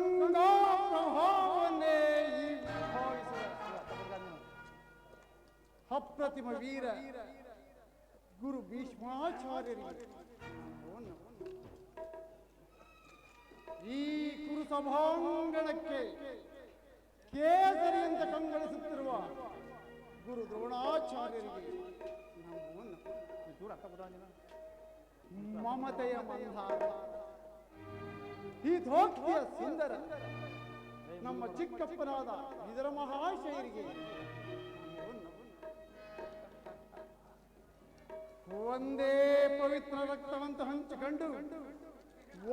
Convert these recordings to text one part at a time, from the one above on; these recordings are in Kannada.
ಗಂಗಾ ಪ್ರಭಾವನ್ನೇ ಈ ಭಾವಿಸುವ ಅಪ್ರತಿಮ ವೀರ ಗುರು ಭೀಷ್ಮಾಚಾರ್ಯರಿಗೆ ಈ ಕುರು ಸಭಾಂಗಣಕ್ಕೆ ಕೇಸರಿಯಂತ ಕಂಗೊಳಿಸುತ್ತಿರುವ ಗುರು ದ್ರೋಣಾಚಾರ್ಯರಿಗೆ ಮಮತೆಯ ಮಂದಾರ ಈ ಧೋಕ್ತಿಯ ಸುಂದರ ನಮ್ಮ ಚಿಕ್ಕಪ್ಪನಾದ ಇದರ ಮಹಾಶಯರಿಗೆ ಒಂದೇ ಪವಿತ್ರ ರಕ್ತವಂತ ಹಂಚಿಕೊಂಡು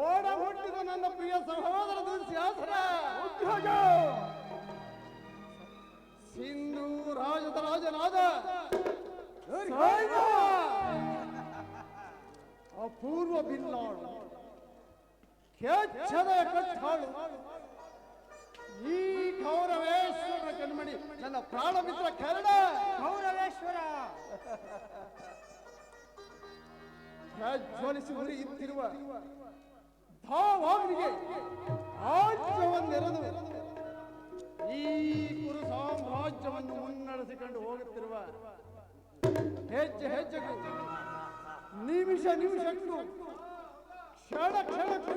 ಓಡ ಹುಟ್ಟಿದ ನನ್ನ ಪ್ರಿಯ ಸಹೋದರ ದುರ್ಯಾಸರ ಸಿಂಧೂ ರಾಜದ ರಾಜನಾದ ಅಪೂರ್ವ ಬಿಲ್ಲಾಳು ಕೆಚ್ಚದ ಕಟ್ಟಾಳು ಈ ಗೌರವೇಶ್ವರ ಕಣ್ಮಣಿ ನನ್ನ ಪ್ರಾಣ ಮಿತ್ರ ಕರಡ ಗೌರವೇಶ್ವರ ಪ್ರಜ್ವಲಿಸಿ ಉರಿಯುತ್ತಿರುವ ಧಾವಾಗ್ನಿಗೆ ರಾಜ್ಯವನ್ನೆರೆದು ಈ ಕುರು ಸಾಮ್ರಾಜ್ಯವನ್ನು ಮುನ್ನಡೆಸಿಕೊಂಡು ಹೋಗುತ್ತಿರುವ ಹೆಜ್ಜೆ ಹೆಜ್ಜೆಗೂ ನಿಮಿಷ ನಿಮಿಷಕ್ಕೂ ಕ್ಷಣ ಕ್ಷಣಕ್ಕೂ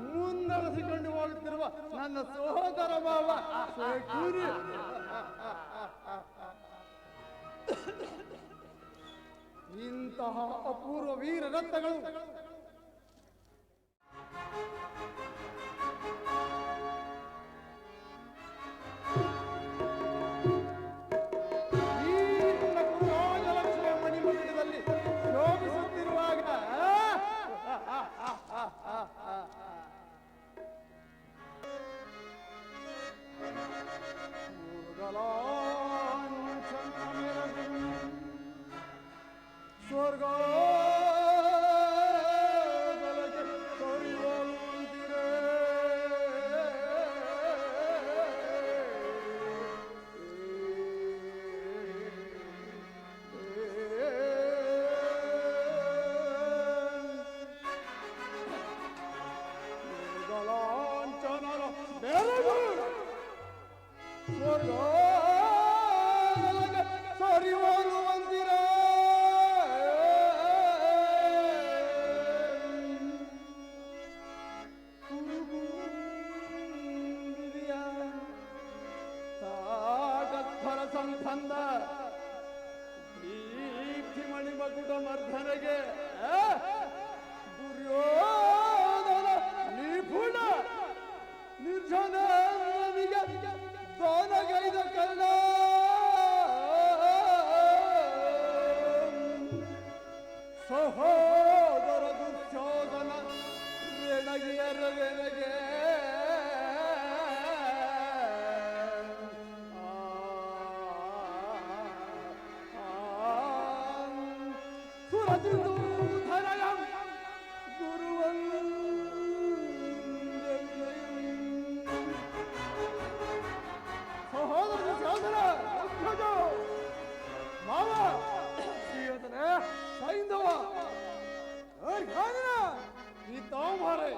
ಮುನ್ನಡೆಸಿಕೊಂಡು ಹೋಗುತ್ತಿರುವ ನನ್ನ ಸಹೋದರ ಭಾವ ಶೇಖೂರಿ ಇಂತಹ ಅಪೂರ್ವ ವೀರ ರತ್ನಗಳು ರಾಜಲಕ್ಷ್ಮಿಯ ಮಣಿಮಂದಿರದಲ್ಲಿ ಶೋಭಿಸುತ್ತಿರುವಾಗ ಸ್ವರ್ಗ ಸಂಬಂಧ ದೀಪ್ತಿ ಮಣಿಮಗುಡ ಮರ್ಧನೆಗೆ ದುರ್ಯೋಧನ ನಿಪುಣ ನಿರ್ಜನ ದಾನಗೈದ ಕರ್ಣ ಸಹೋದರ ದುರ್ಯೋಧನ ರೆಣಗಿಯರ ರೆಣಗೆ ಸೈಂಧವ ಈ ತಾಮ್ಹಾರೆ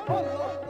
Oh,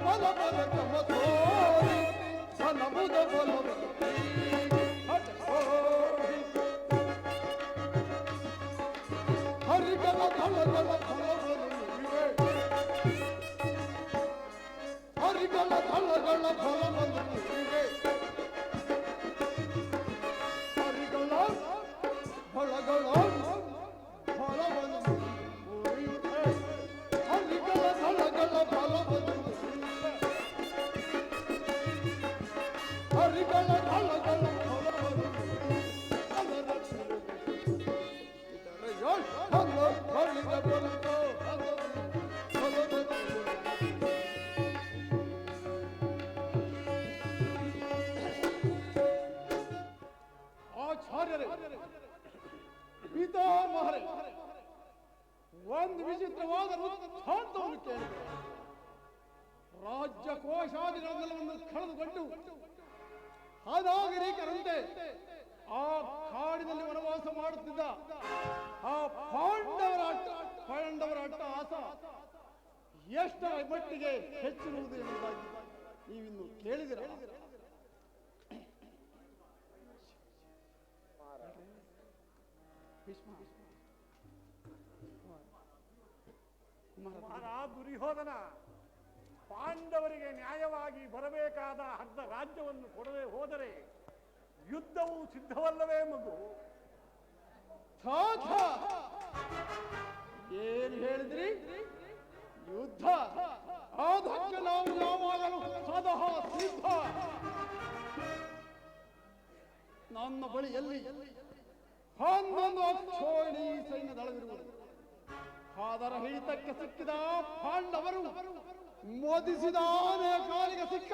ಬಲ ಬಲ ತಮ ತೋರಿ ಧನಬುದ ಬಲ ಹರಿಗಲ ಧಳಗಲ ಫಲವನ್ನು ಇವೆ ಹರಿಗಲ ಧಳಗಲ ಫಲವನ್ನು ಇವೆ ಹರಿಗಲ ಫಲಗಳ ಫಲವನ್ನು ಇವೆ ಹರಿಗಲ ಧಳಗಲ ಫಲವನ್ನು ಹರಿಗಲ ಧಳಗಲ ಫಲವನ್ನು ಆಚಾರ್ಯರೇ ಪಿತಾಮಹರೇ ಒಂದು ವಿಚಿತ್ರವಾದ ವೃತ್ತಾಂತವನ್ನು ಕೇಳಿದೆ. ರಾಜ್ಯ ಕೋಶಾದಿಗಳೆಲ್ಲವನ್ನು ಕಳೆದುಕೊಂಡು ಅನಾಗರಿಕರಂತೆ ಆ ಕಾಡಿನಲ್ಲಿ ವನವಾಸ ಮಾಡುತ್ತಿದ್ದ ಆ ಪಾಂಡವರ ಅಟ್ಟಹಾಸ ಎಷ್ಟರ ಮಟ್ಟಿಗೆ ಹೆಚ್ಚಿರುವುದು ಎಂಬುದಾಗಿ ನೀವಿನ್ನು ಕೇಳಿದಿರ. ದುರ್ಯೋಧನ ಪಾಂಡವರಿಗೆ ನ್ಯಾಯವಾಗಿ ಬರಬೇಕಾದ ಅರ್ಧ ರಾಜ್ಯವನ್ನು ಕೊಡದೆ ಹೋದರೆ ಯುದ್ಧವು ಸಿದ್ಧವಲ್ಲವೇ ಮಗು? ಏನು ಹೇಳಿದ್ರಿ? ಯುದ್ಧ ಅದಕ್ಕೆ ನಾವು ಯಾವಾಗಲೂ ಸದಾ ಸಿದ್ಧ. ನನ್ನ ಬಳಿ ಎಲ್ಲಿ 11 ಅಕ್ಷೋಹಿಣಿ ಸೈನ್ಯ ದಳವಿರುವುದು. ಅದರ ಹಿಡಿತಕ್ಕೆ ಸಿಕ್ಕಿದ ಪಾಂಡವರು ಮೋದಿಸಿದ ಆನೆಯ ಕಾಲಿಗೆ ಸಿಕ್ಕ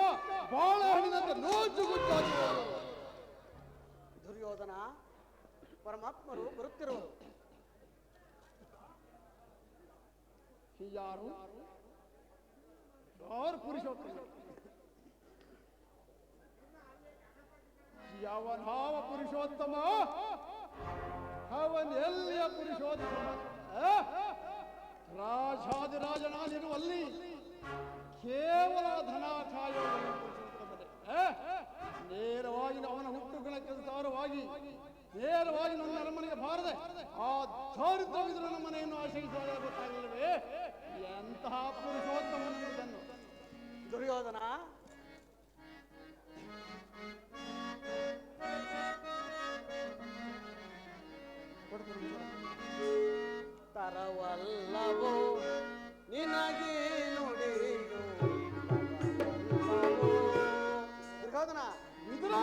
ಬಾಳೆಹಣ್ಣಿನಂತೆ ನೋಚುಗುಟ್ಟಾಗಿ ದುರ್ಯೋಧನ ಪರಮಾತ್ಮರು ಬರುತ್ತಿರುವರು. ಯಾರು ಯಾರು ಪುರುಷೋತ್ತಮ? ಯಾವನಾವ ಪುರುಷೋತ್ತಮ? ಅವನ್ ಎಲ್ಲಿಯ ಪುರುಷೋತ್ತಮ? ರಾಜಾದಿರಾಜನಾಗಿರುವಲ್ಲಿ ಕೇವಲ ಧನ ಕಾಯುವ ನೇರವಾಗಿ ಅವನ ಹುಟ್ಟುಗುಣಕ್ಕನುಸಾರವಾಗಿ ನೇರವಾಗಿ ನನ್ನ ಅರಮನೆಗೆ ಬಾರದೆ ಆ ದಾರಿದ್ರ್ಯವಿದ್ರು ನಮ್ಮ ಮನೆಯನ್ನು ಆಶ್ರಯಿಸುವಾಗ ಗೊತ್ತಾಗಲಿಲ್ಲವೇ ಎಂತಹ ಪುರುಷೋತ್ತಮನೆಂಬುದನ್ನು? ದುರ್ಯೋಧನ ತರವಲ್ಲವೋ ನಿನಗೆ ನುಡಿಯು ದುರ್ಯೋಧನ ವಿದುರ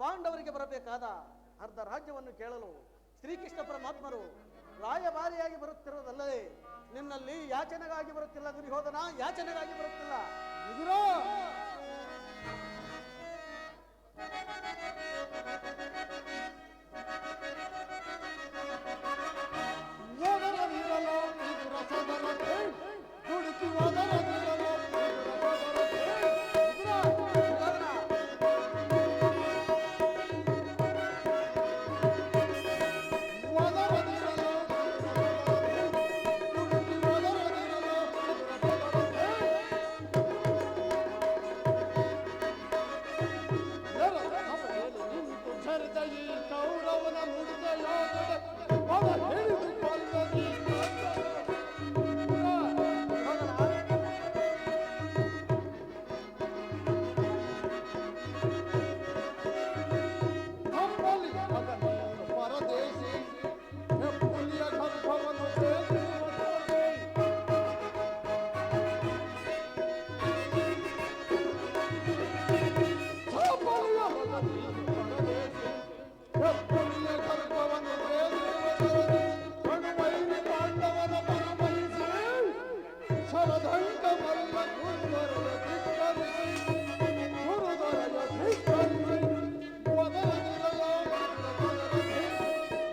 ಪಾಂಡವರಿಗೆ ಬರಬೇಕಾದ ಅರ್ಧ ರಾಜ್ಯವನ್ನು ಕೇಳಲು ಶ್ರೀಕೃಷ್ಣ ಪರಮಾತ್ಮರು ರಾಯಭಾರಿಯಾಗಿ ಬರುತ್ತಿರುವುದಲ್ಲದೆ ನಿನ್ನಲ್ಲಿ ಯಾಚನೆಗಾಗಿ ಬರುತ್ತಿಲ್ಲ ದುರ್ಯೋಧನ, ಯಾಚನೆಗಾಗಿ ಬರುತ್ತಿಲ್ಲ. ವಿದುರ ಓದರದಿರಲು ವಿದುರ ಸದರತೆ ದುಡುಕಿ ಓದರದಿರಲು ವಿದುರ ಸದರತೆ. ವಿದುರ ದುರ್ಯೋಧನ, ಓದರದಿರಲು ದುಡುಕಿ ಓದರದಿರಲು ವಿದುರ ಸದರತೆ. ನಿಂತು ಝರಿದ ಈ ಕೌರವನ ನುಡಿದ ಯೋಧನೆ ಒಳ ಹಿಡಿದು ಕೊಲ್ಲದಿ. ನಮ್ಮಲ್ಲಿ ಮಗನೇನು ಪರದೇಶಿ ಹೆಪ್ಪುಲಿಯ ಗರ್ಭವನ್ನು ಬೇಕಿರುವುದೇ. ಚಾಪಲಿಯ ಮಗನೇನು ಪರದೇಶಿ ಹೆಪ್ಪುಲಿಯ ಗರ್ಭವನ್ನು ಬೇಕಿರುವುದೇ. ಕಣುವೈರಿ ಪಾಂಡವನ ಪರಮೈಸಿ ಶರದಂಕ ಮಲ್ಲ ಗುರುದರಯ ಧಿಕ್ಕರಿಸಿ ಗುರುದರಯ ಧಿಕ್ಕರಿಸಿ ಒದರದಿರಲು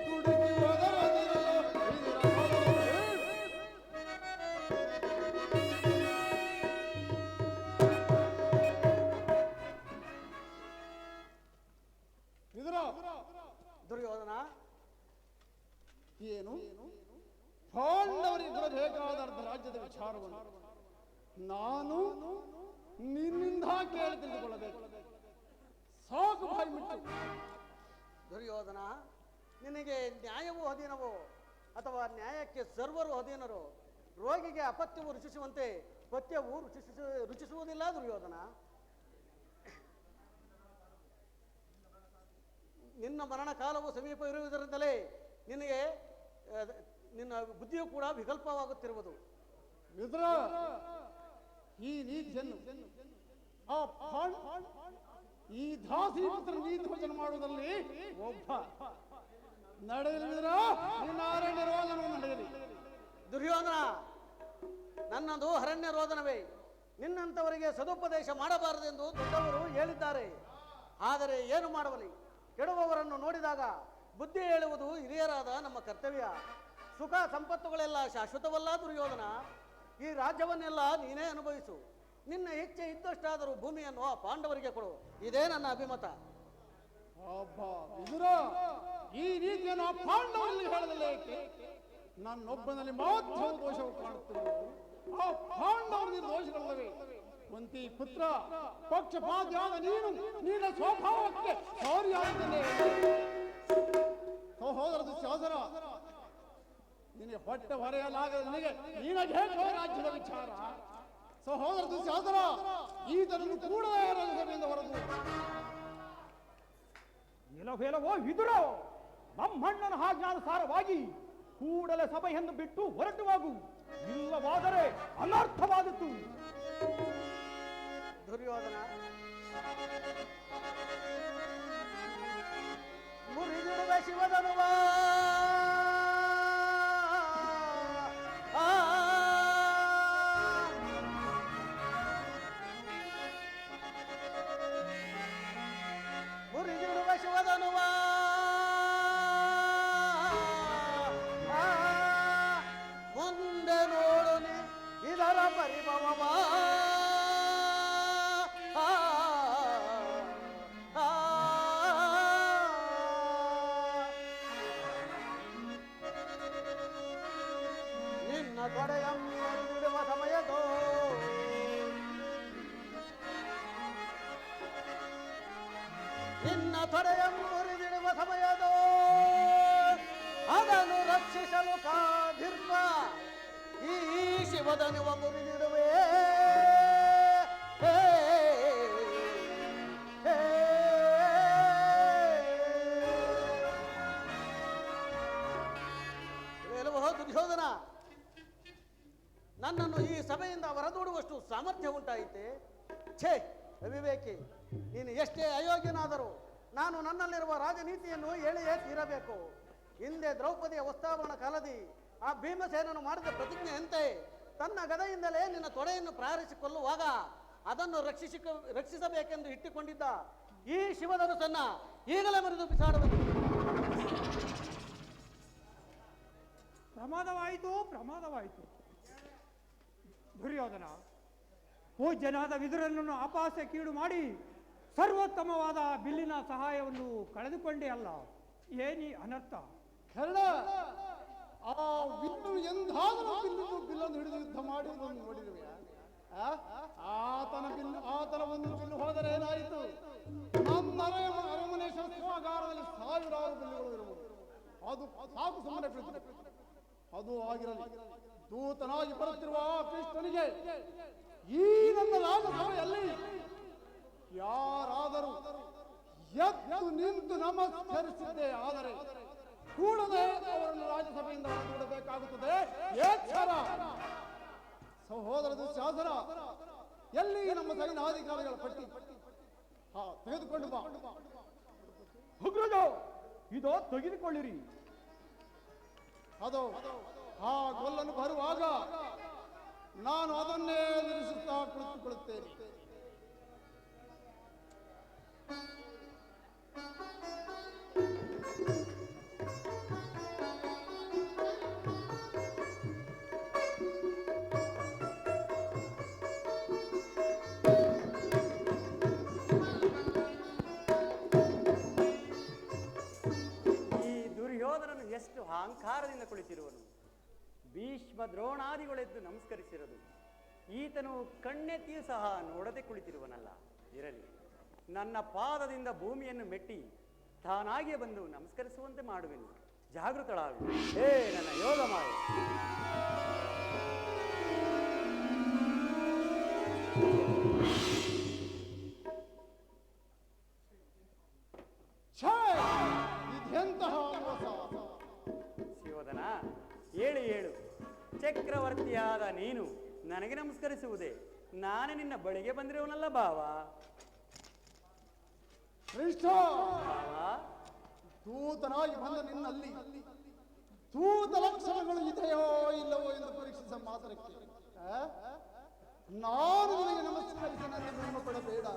ದುಡುಕಿ ಒದರದಿರಲು ವಿದುರ ದುರ್ಯೋಧನ, ಏನು ಪಾಂಡವರಿಗೆ ಬೇಕಾದ ಅರ್ಧ ರಾಜ್ಯದ ವಿಚಾರವನ್ನು ನಾನು ನಿನ್ನಿಂದ ಕೇಳಿ ತಿಳಿದುಕೊಳ್ಳಬೇಕು. ಸಾಕು ಬಾಯಿ ಮುಚ್ಚು. ದುರ್ಯೋಧನ, ನಿನಗೆ ನ್ಯಾಯವೂ ಅಧೀನವೋ ಅಥವಾ ನ್ಯಾಯಕ್ಕೆ ಸರ್ವರು ಅಧೀನರು? ರೋಗಿಗೆ ಅಪತ್ಯವು ರುಚಿಸುವಂತೆ ಪಥ್ಯವು ರುಚಿಸುವುದಿಲ್ಲ ದುರ್ಯೋಧನ. ನಿನ್ನ ಮರಣ ಕಾಲವು ಸಮೀಪ ಇರುವುದರಿಂದಲೇ ನಿನಗೆ ನಿನ್ನ ಬುದ್ಧಿಯು ಕೂಡ ವಿಕಲ್ಪವಾಗುತ್ತಿರುವುದು. ವಿದುರ, ಈ ನೀತಿಯನ್ನು ಆ ಈ ದಾಸಿ ಪುತ್ರ ನೀತಿ ವಚನ ಮಾಡುವುದರಲ್ಲಿ ಒಬ್ಬ ನಡೆಯಲಿ. ವಿದುರ, ನಿನ್ನ ಅರಣ್ಯ ರೋದನವು ನಡೆಯಲಿ. ದುರ್ಯೋಧನ, ನನ್ನದು ಅರಣ್ಯ ರೋದನವೇ. ನಿನ್ನಂಥವರಿಗೆ ಸದುಪದೇಶ ಮಾಡಬಾರದೆಂದು ದೊಡ್ಡವರು ಹೇಳಿದ್ದಾರೆ. ಆದರೆ ಏನು ಮಾಡಬಲಿ? ಕೆಡುವವರನ್ನು ನೋಡಿದಾಗ ಬುದ್ಧಿ ಹೇಳುವುದು ಹಿರಿಯರಾದ ನಮ್ಮ ಕರ್ತವ್ಯ. ಸುಖ ಸಂಪತ್ತುಗಳೆಲ್ಲ ಶಾಶ್ವತವಲ್ಲ ದುರ್ಯೋಧನ. ಈ ರಾಜ್ಯವನ್ನೆಲ್ಲ ನೀನೇ ಅನುಭವಿಸು. ನಿನ್ನ ಇಚ್ಛೆ ಇದ್ದಷ್ಟಾದರೂ ಭೂಮಿಯನ್ನು ಆ ಪಾಂಡವರಿಗೆ ಕೊಡು. ಇದೇ ನನ್ನ ಅಭಿಮತ. ಅಬ್ಬಾ ವಿದುರ, ಈ ರೀತಿಯನ್ನು ಆ ಪಾಂಡವರಲ್ಲಿ ಹೇಳದಲ್ಲ ಏಕೆ? ನನ್ನೊಬ್ಬನಲ್ಲಿ ಮಾತ್ರ ದೋಷವು ಕಾಣುತ್ತಿರುವುದು. ಆ ಪಾಂಡವರಲ್ಲಿ ದೋಷಗಳಲ್ಲವೇ? ಕುಂತಿ ಪುತ್ರ, ಪಕ್ಷಪಾತಿಯಾದ ನೀನು ನಿನ್ನ ಸ್ವಭಾವಕ್ಕೆ ಸಾರಿಯಾಗುತ್ತಲೇ. ಸಹೋದರ ದುಶ್ಯಾಸನ, ನಿನಗೆ ಹೊಟ್ಟೆ ಹೊರೆಯಲಾಗದ ನಿನಗೆ ಹೇಗೋ ರಾಜ್ಯದ ವಿಚಾರ. ಸಹೋದರ ದುಶ್ಯಾಸನ, ಈತನನ್ನು ಕೂಡಲೇ ರಾಜ್ಯಸಭೆಯಿಂದ ಹೊರದು. ಇಲವೇಲವೋ ವಿದುರ, ನಮ್ಮಣ್ಣನ ಆಜ್ಞಾನುಸಾರವಾಗಿ ಕೂಡಲೇ ಸಭೆಯನ್ನು ಬಿಟ್ಟು ಹೊರಟುವಾಗು. ಇಲ್ಲವಾದರೆ ಅನರ್ಥವಾದೀತು. ದುರ್ಯೋಧನ, ಮುರಿದಿಡುವ ಶಿವಧನುವ ಮುರಿದಿಡುವ ಶಿವಧನುವ ಮುಂದೆ ನೋಡುನಿ ಇದರ ಪರಿಭವವ. ನಿನ್ನ ತೊಡೆಯಮ್ಮಿಡುವ ಸಮಯದೋ ನಿನ್ನ ತೊಡೆಯಮ್ಮುರಿದಿಡುವ ಸಮಯದೋ ಅದನ್ನು ರಕ್ಷಿಸಲು ಕಾದಿರ್ಪ ಈ ಶಿವಧನುವ ಮುರಿದಿಡುವೆ. ದುರ್ಯೋಧನ, ನನ್ನನ್ನು ಈ ಸಭೆಯಿಂದ ಹೊರದೂಡುವಷ್ಟು ಸಾಮರ್ಥ್ಯ ಉಂಟಾಯಿತೆ? ಛೇ ಅವಿವೇಕಿ, ನೀನು ಎಷ್ಟೇ ಅಯೋಗ್ಯನಾದರೂ ನಾನು ನನ್ನಲ್ಲಿರುವ ರಾಜನೀತಿಯನ್ನು ಹೇಳಿಯೇ ತೀರಬೇಕು. ಹಿಂದೆ ದ್ರೌಪದಿಯ ವಸ್ತಾವರಣ ಕಾಲದಿ ಆ ಭೀಮಸೇನನು ಮಾಡಿದ ಪ್ರತಿಜ್ಞೆಯಂತೆ ತನ್ನ ಗದೆಯಿಂದಲೇ ನಿನ್ನ ತೊಡೆಯನ್ನು ಪ್ರಾರಿಸಿಕೊಳ್ಳುವಾಗ ಅದನ್ನು ರಕ್ಷಿಸಬೇಕೆಂದು ಇಟ್ಟುಕೊಂಡಿದ್ದ ಈ ಶಿವಧನುಸನ್ನ ಈಗಲೇ ಮರೆದು ಬಿಸಾಡಬೇಕು. ಪ್ರಮಾದವಾಯಿತು. ದುರ್ಯೋಧನ, ಪೂಜ್ಯನಾದ ವಿದುರನನ್ನು ಅಪಹಾಸ್ಯ ಕೀಡು ಮಾಡಿ ಸರ್ವೋತ್ತಮವಾದ ಬಿಲ್ಲಿನ ಸಹಾಯವನ್ನು ಕಳೆದುಕೊಂಡೇ ಅಲ್ಲ, ಏನಿ ಅನರ್ಥ. ಕರ್ಣ, ಆ ವಿಲ್ಲು ಎಂದಾದರೂ ಬಿಲ್ಲನ್ನು ಹಿಡಿದು ಯುದ್ಧ ಮಾಡುವುದನ್ನು ನೋಡಿರುವೆ? ಆತನ ಒಂದು ಬಿಲ್ಲು ಹೋದರೆ ಏನಾಯಿತು? ನಮ್ಮ ಅರಮನೆ ಶಸ್ತ್ರಾಗಾರದಲ್ಲಿ ಸಾವಿರಾರು ಬಿಲ್ಲುಗಳು ಇರುವುದು. ಅದು ಸಾಕು, ಸುಮ್ಮನೆ ಬಿಡುತ್ತದೆ. ಅದು ಆಗಿರಲಿ, ದೂತನಾಗಿ ಬರುತ್ತಿರುವ ಕೃಷ್ಣನಿಗೆ ಈ ನನ್ನ ರಾಜಸಭೆಯಲ್ಲಿ ಯಾರಾದರೂ ಎದ್ದು ನಿಂತು ನಮಸ್ಕರಿಸಿದ್ದೆ ಆದರೆ ಕೂಡಲೇ ಅವರನ್ನು ರಾಜ್ಯಸಭೆಯಿಂದ ಹೊರಬಿಡಬೇಕಾಗುತ್ತದೆ. ಎಚ್ಚರ! ಸಹೋದರ ದುಶ್ಯಾಸನ, ಎಲ್ಲಿ ನಮ್ಮ ಸೈನ್ಯಾಧಿಕಾರಿಗಳ ಪಟ್ಟಿ? ತೆಗೆದುಕೊಂಡು ಬಾ. ಉಗ್ರಜ, ಇದೋ ತೆಗೆದುಕೊಳ್ಳಿರಿ. ಅದು ಆ ಕೊಲ್ಲನ್ನು ಬರುವಾಗ ನಾನು ಅದನ್ನೇ ನಿಲ್ಲಿಸುತ್ತಾ ಕುಳಿತುಕೊಳ್ಳುತ್ತೇನೆ. ಎಷ್ಟು ಅಹಂಕಾರದಿಂದ ಕುಳಿತಿರುವನು. ಭೀಷ್ಮ ದ್ರೋಣಾದಿಗಳೆದ್ದು ನಮಸ್ಕರಿಸಿರದು. ಈತನು ಕಣ್ಣೆತ್ತಿಯೂ ಸಹ ನೋಡದೆ ಕುಳಿತಿರುವನಲ್ಲ. ಇರಲಿ, ನನ್ನ ಪಾದದಿಂದ ಭೂಮಿಯನ್ನು ಮೆಟ್ಟಿ ತಾನಾಗಿಯೇ ಬಂದು ನಮಸ್ಕರಿಸುವಂತೆ ಮಾಡುವೆನು. ಜಾಗೃತಳಾಗು. ಹೇ ನನ್ನ ಯೋಗ ಮಾಯ. ಶಿವಧನ, ಏಳು. ಚಕ್ರವರ್ತಿಯಾದ ನೀನು ನನಗೆ ನಮಸ್ಕರಿಸುವುದೇ? ನಾನೇ ನಿನ್ನ ಬಳಿಗೆ ಬಂದಿರುವನಲ್ಲ ಭಾವ. ದೂತನಾಗಿ ಬಂದ ನಿನ್ನಲ್ಲಿ ದೂತ ಲಕ್ಷಣಗಳು ಇದೆಯೋ ಇಲ್ಲವೋ ಎಂದು ಪರೀಕ್ಷಿಸ ಮಾತ್ರಕ್ಕೆ ನಾನು ನಿನಗೆ ನಮಸ್ಕರಿಸಿ ನನ್ನ ಕೊಡಬೇಡ.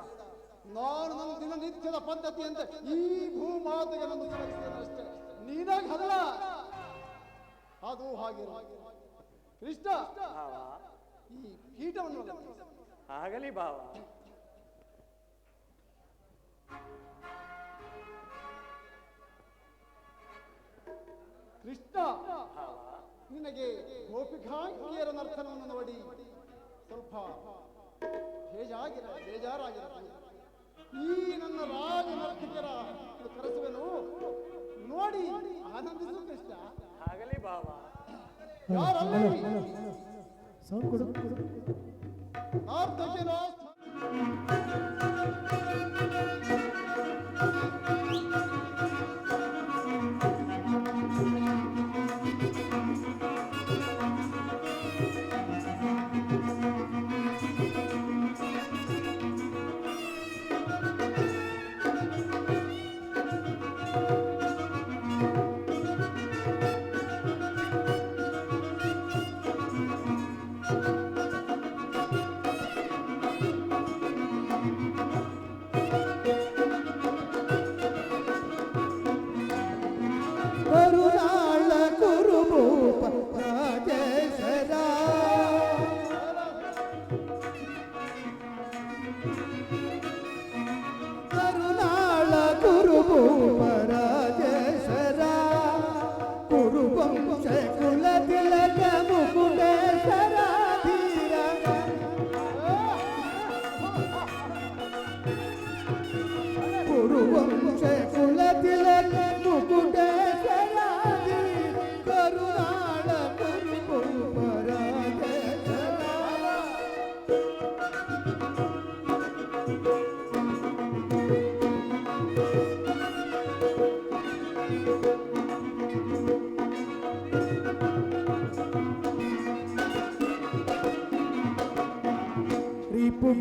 ನಾನು ನನ್ನ ದಿನನಿತ್ಯದ ಪದ್ಧತಿಯಂತೆ ಈ ಭೂಮಾತೆಗೆ ನಮಸ್ಕರಿಸ್ತೇನೆ ಅಷ್ಟೇ, ನೀನಾಗಲ್ಲ. ಅದು ಹಾಗೆ ಕೃಷ್ಣ, ಈ ಪೀಠವನ್ನು ಆಗಲಿ ಭಾವ. ಕೃಷ್ಣ, ನಿನಗೆ ಗೋಪಿಕಾಂಗಿಯರ ನರ್ತನವನ್ನು ನೋಡಿ ಸ್ವಲ್ಪ ಬೇಜಾರಾಗಿರಬಹುದು. ಈ ನನ್ನ ರಾಜ ನರ್ತಿಕರ ಕರೆಸುವೆನು, ನೋಡಿ ಆನಂದಿಸು ಕೃಷ್ಣ. ಆಗಲಿ ಭಾವ.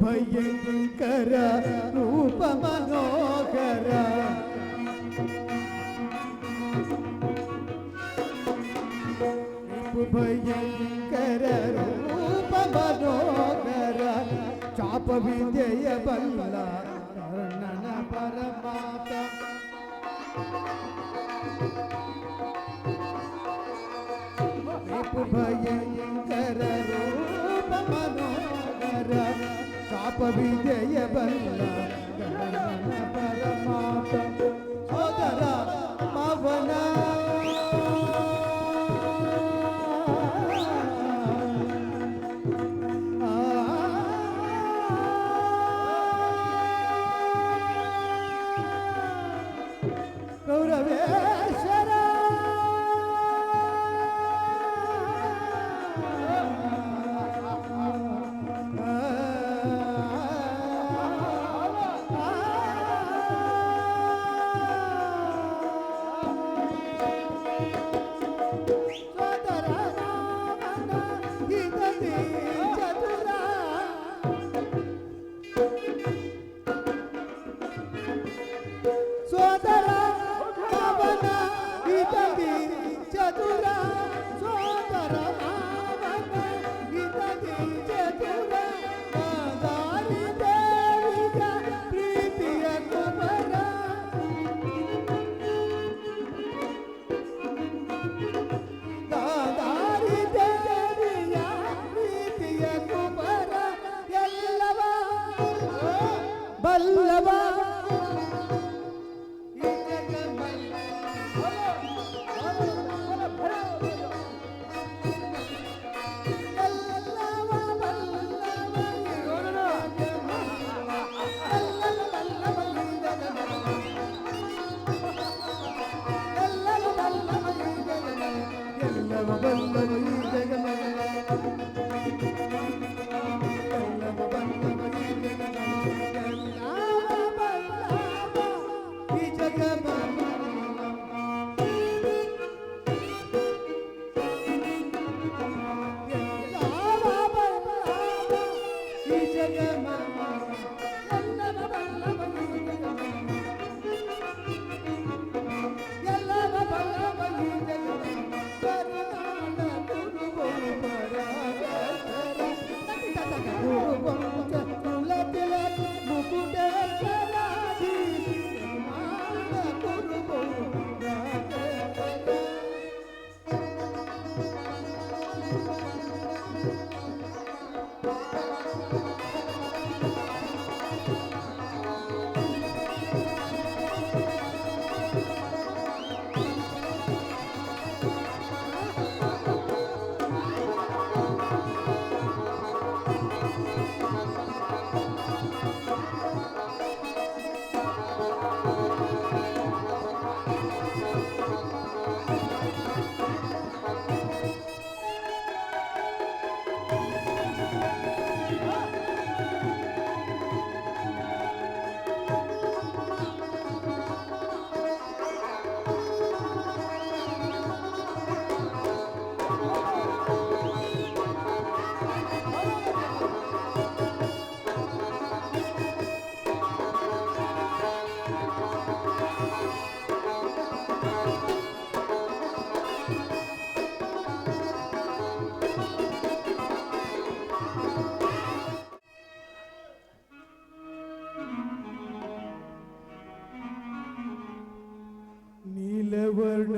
ಭಯಂಕರ ರೂಪ ಮನೋಹರ ಶಾಪ ವಿದ್ಯೆಯ ಬಲ್ಲ ಕರ್ಣನ ಪರಮಾತ ರಿಪು ಭಯಂಕರ ರೂಪ ಮನೋಹರ ಶಾಪ ವಿದ್ಯೆಯ ಬಲ್ಲ ಕರ್ಣನ ಪರಮಾತ ಸೋದರ ಪವನ ಗೌರವೇಶ್ವರ ಸೋದರ ರಾಮನ ಹಿತದಿ ಚತುರ ಸೋದರ ಅವನ ಹಿತದಿ ಚತುರ ಸೋದರ ಅವನ ಹಿತದಿ ಚತುರ ದಾರಿ ದೇವಿಯ ಪ್ರೀತಿಯ ಕುಮರ ದಾರಿ ದೇವಿಯ ಪ್ರೀತಿಯ ಕುಮರ ಎಲ್ಲವ ಬಲ್ಲವ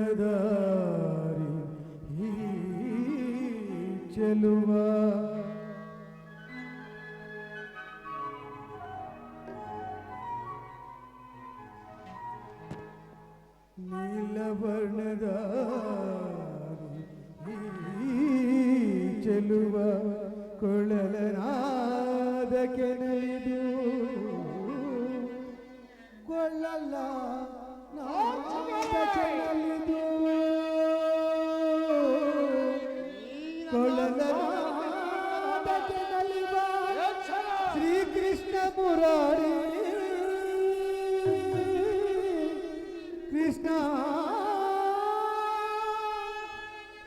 ನೀಲವರ್ಣದಾರಿ ಈ ಚೆಲುವ ನೀಲವರ್ಣದಾರಿ ಈ ಚೆಲುವ ಕೊಳ್ಳಲನಾದಕ್ಕೆ ನಲಿದು ಕೊಳ್ಳಲ್ಲ ನಾದಕ್ಕೆ ನಲಿದು ಕೊಳ್ಳಲನಾದಕ್ಕೆ ನಲಿವ ಶ್ರೀಕೃಷ್ಣ ಮುರಾರಿ ಕೃಷ್ಣ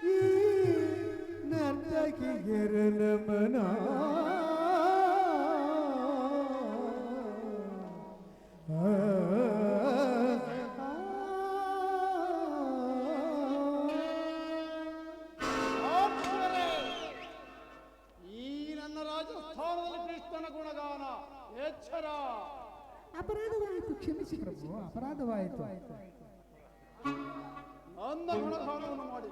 ಈ ನರ್ತಕಿಗೆರ ನಮನ ಈ ನನ್ನ ರಾಜಸ್ಥಾನದಲ್ಲಿ ಕೃಷ್ಣನ ಗುಣಗಾನ ಎಚ್ಚರ. ಅಪರಾಧವಾಯಿತು, ಕ್ಷಮಿಸಿ ಪ್ರಭು, ಅಪರಾಧವಾಯಿತು. ನನ್ನ ಗುಣಗಾನವನ್ನು ಮಾಡಿ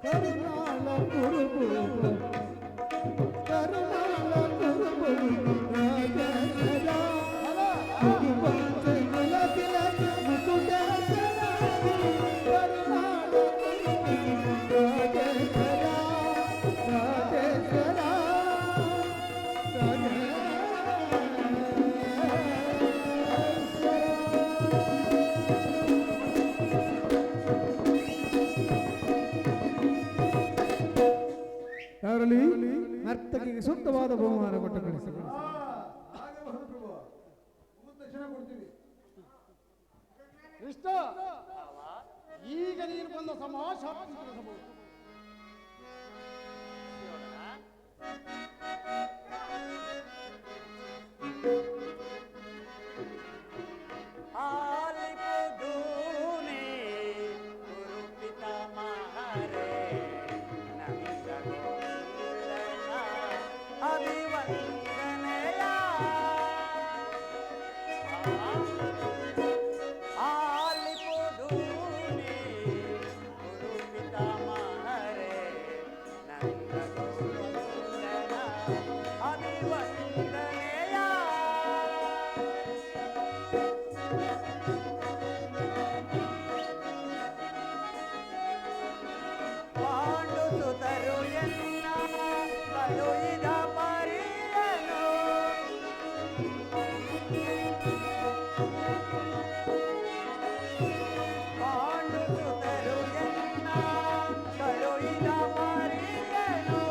ಕರುಣಾಳ ಕುರುಬು, ಕರುಣಾಳ ಕುರುಬು, ರಾಜೇಶ್ವರ. ಕುರುಬಂತೆ ಗುಲಾಬಿಲ ಮುಕುಟೇಶ್ವರ. ಕರುಣಾಳ ಕುರುಬು, ರಾಜೇಶ್ವರ, ರಾಜೇಶ್ವರ, ಯಾರಲ್ಲಿ ನರ್ತಕಿಗೆ ಸೂಕ್ತವಾದ ಬಹುಮಾನ ಕೊಟ್ಟು ಕಳಿಸಿ. ಕೃಷ್ಣ, ಈಗ ನೀನು ಬಂದ ಸಮಾಚಾರ ತಿಳಿಸಬಹುದು. ಆಲಿಪುದೂನೆ ಗುರುಪಿತ ಮಹರೇ ನಂದಗೋವಿಂದನ ಅಭಿವಂದನೆಯ. ಆಲಿಪುದೂನೆ ಗುರುಪಿತ ಮಹರೇ ನಂದಗೋವಿಂದನ ಅಭಿವಂದನೆಯ. ಪಾಂಡು ಸುತರು ಎನ್ನ ಕಳುಹಿದ ಪರಿಯನು ಪಾಂಡು ಸುತರು ಎನ್ನ ಕಳುಹಿದ ಪರಿಯನು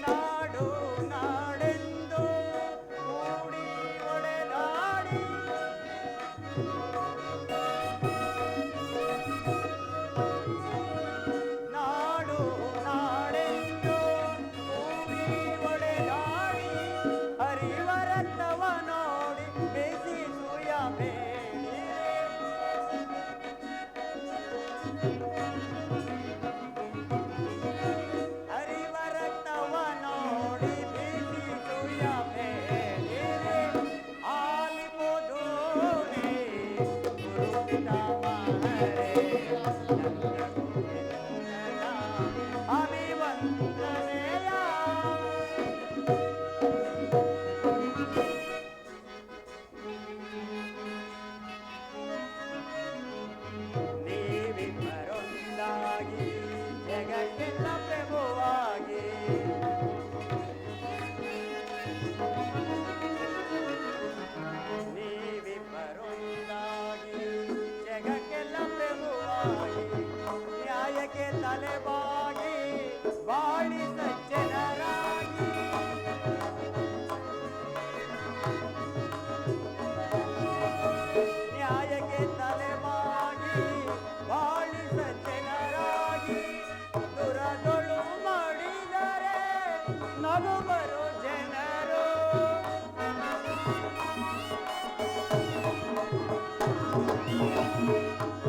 ನಾಡು ನಾಡೆಂದು ಕೂಡಿ ಒಡೆದಾಡಿ ನಾಡು ನಾಡೆಂದು ಕೂಡಿ ಒಡೆದಾಡಿ ಹರಿವರತ್ತವ ನೋಡಿ ಬೇಸಿ ಸೂಯ ಬೇಡಿರೆ. ಹರಿವರತ್ತವ ನೋಡಿ ಬೇಸಿ ಸೂಯ ಬೇಡಿರೆ. ಆಲಿಪುದೂನೆ ಗುರುಪಿತ ಮಹರೇ ನಂದಗೋವಿಂದನ ಅಭಿವಂದನೆಯ. ನೀವಿಬ್ಬರೊಂದಾಗಿ ಜಗಕ್ಕೆಲ್ಲ ಪ್ರಭುವಾಗಿ ನೀವಿಬ್ಬರೊಂದಾಗಿ ಜಗಕ್ಕೆಲ್ಲ ಪ್ರಭುವಾಗಿ ನ್ಯಾಯಕ್ಕೆ ತಲೆಬಾಗಿ ಬಾಳಿ ಸಜ್ಜನರಾಗಿ ನ್ಯಾಯಕ್ಕೆ ತಲೆಬಾಗಿ ಬಾಳಿ ಸಜ್ಜನರಾಗಿ ದುರದೊಳು ಮಾಡಿದರೆ ನಗುವರು ಜನರು.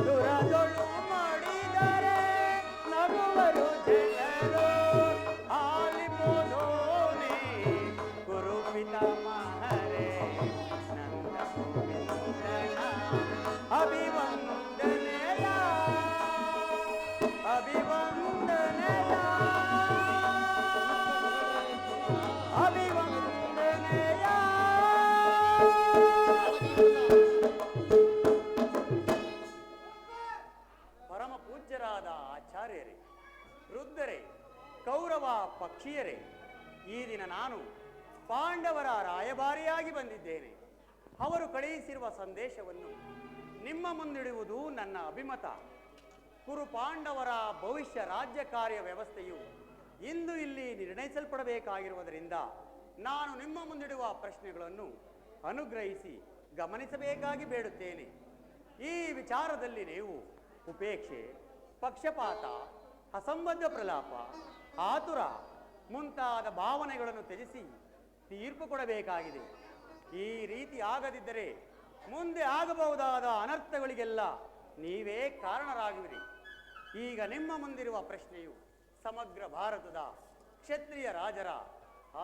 ದುರದೊಳು ಮಾಡಿದರೆ ನಗುವರು ಜನರು. ಆಲಿಪುದೂನೆ ಗುರುಪಿತ ಮಹರೇ ನಂದಗೋವಿಂದನ ಅಭಿವಂದನೆಯ. ಅಭಿವಂದನೆಯ. ಅಭಿವಂದನೆಯ. ಪರಮ ಪೂಜ್ಯರಾದ ಆಚಾರ್ಯರೇ, ವೃದ್ಧರೇ, ಕೌರವ ಪಕ್ಷೀಯರೇ, ಈ ದಿನ ನಾನು ಪಾಂಡವರ ರಾಯಭಾರಿಯಾಗಿ ಬಂದಿದ್ದೇನೆ. ಅವರು ಕಳುಹಿಸಿರುವ ಸಂದೇಶವನ್ನು ನಿಮ್ಮ ಮುಂದಿಡುವುದು ನನ್ನ ಅಭಿಮತ. ಕುರುಪಾಂಡವರ ಭವಿಷ್ಯ ರಾಜ್ಯ ಕಾರ್ಯ ವ್ಯವಸ್ಥೆಯು ಇಂದು ಇಲ್ಲಿ ನಿರ್ಣಯಿಸಲ್ಪಡಬೇಕಾಗಿರುವುದರಿಂದ ನಾನು ನಿಮ್ಮ ಮುಂದಿಡುವ ಪ್ರಶ್ನೆಗಳನ್ನು ಅನುಗ್ರಹಿಸಿ ಗಮನಿಸಬೇಕಾಗಿ ಬೇಡುತ್ತೇನೆ. ಈ ವಿಚಾರದಲ್ಲಿ ನೀವು ಉಪೇಕ್ಷೆ, ಪಕ್ಷಪಾತ, ಅಸಂಬದ್ಧ ಪ್ರಲಾಪ, ಆತುರ ಮುಂತಾದ ಭಾವನೆಗಳನ್ನು ತ್ಯಜಿಸಿ ತೀರ್ಪು ಕೊಡಬೇಕಾಗಿದೆ. ಈ ರೀತಿ ಆಗದಿದ್ದರೆ ಮುಂದೆ ಆಗಬಹುದಾದ ಅನರ್ಥಗಳಿಗೆಲ್ಲ ನೀವೇ ಕಾರಣರಾಗುವಿರಿ. ಈಗ ನಿಮ್ಮ ಮುಂದಿರುವ ಪ್ರಶ್ನೆಯು ಸಮಗ್ರ ಭಾರತದ ಕ್ಷತ್ರಿಯ ರಾಜರ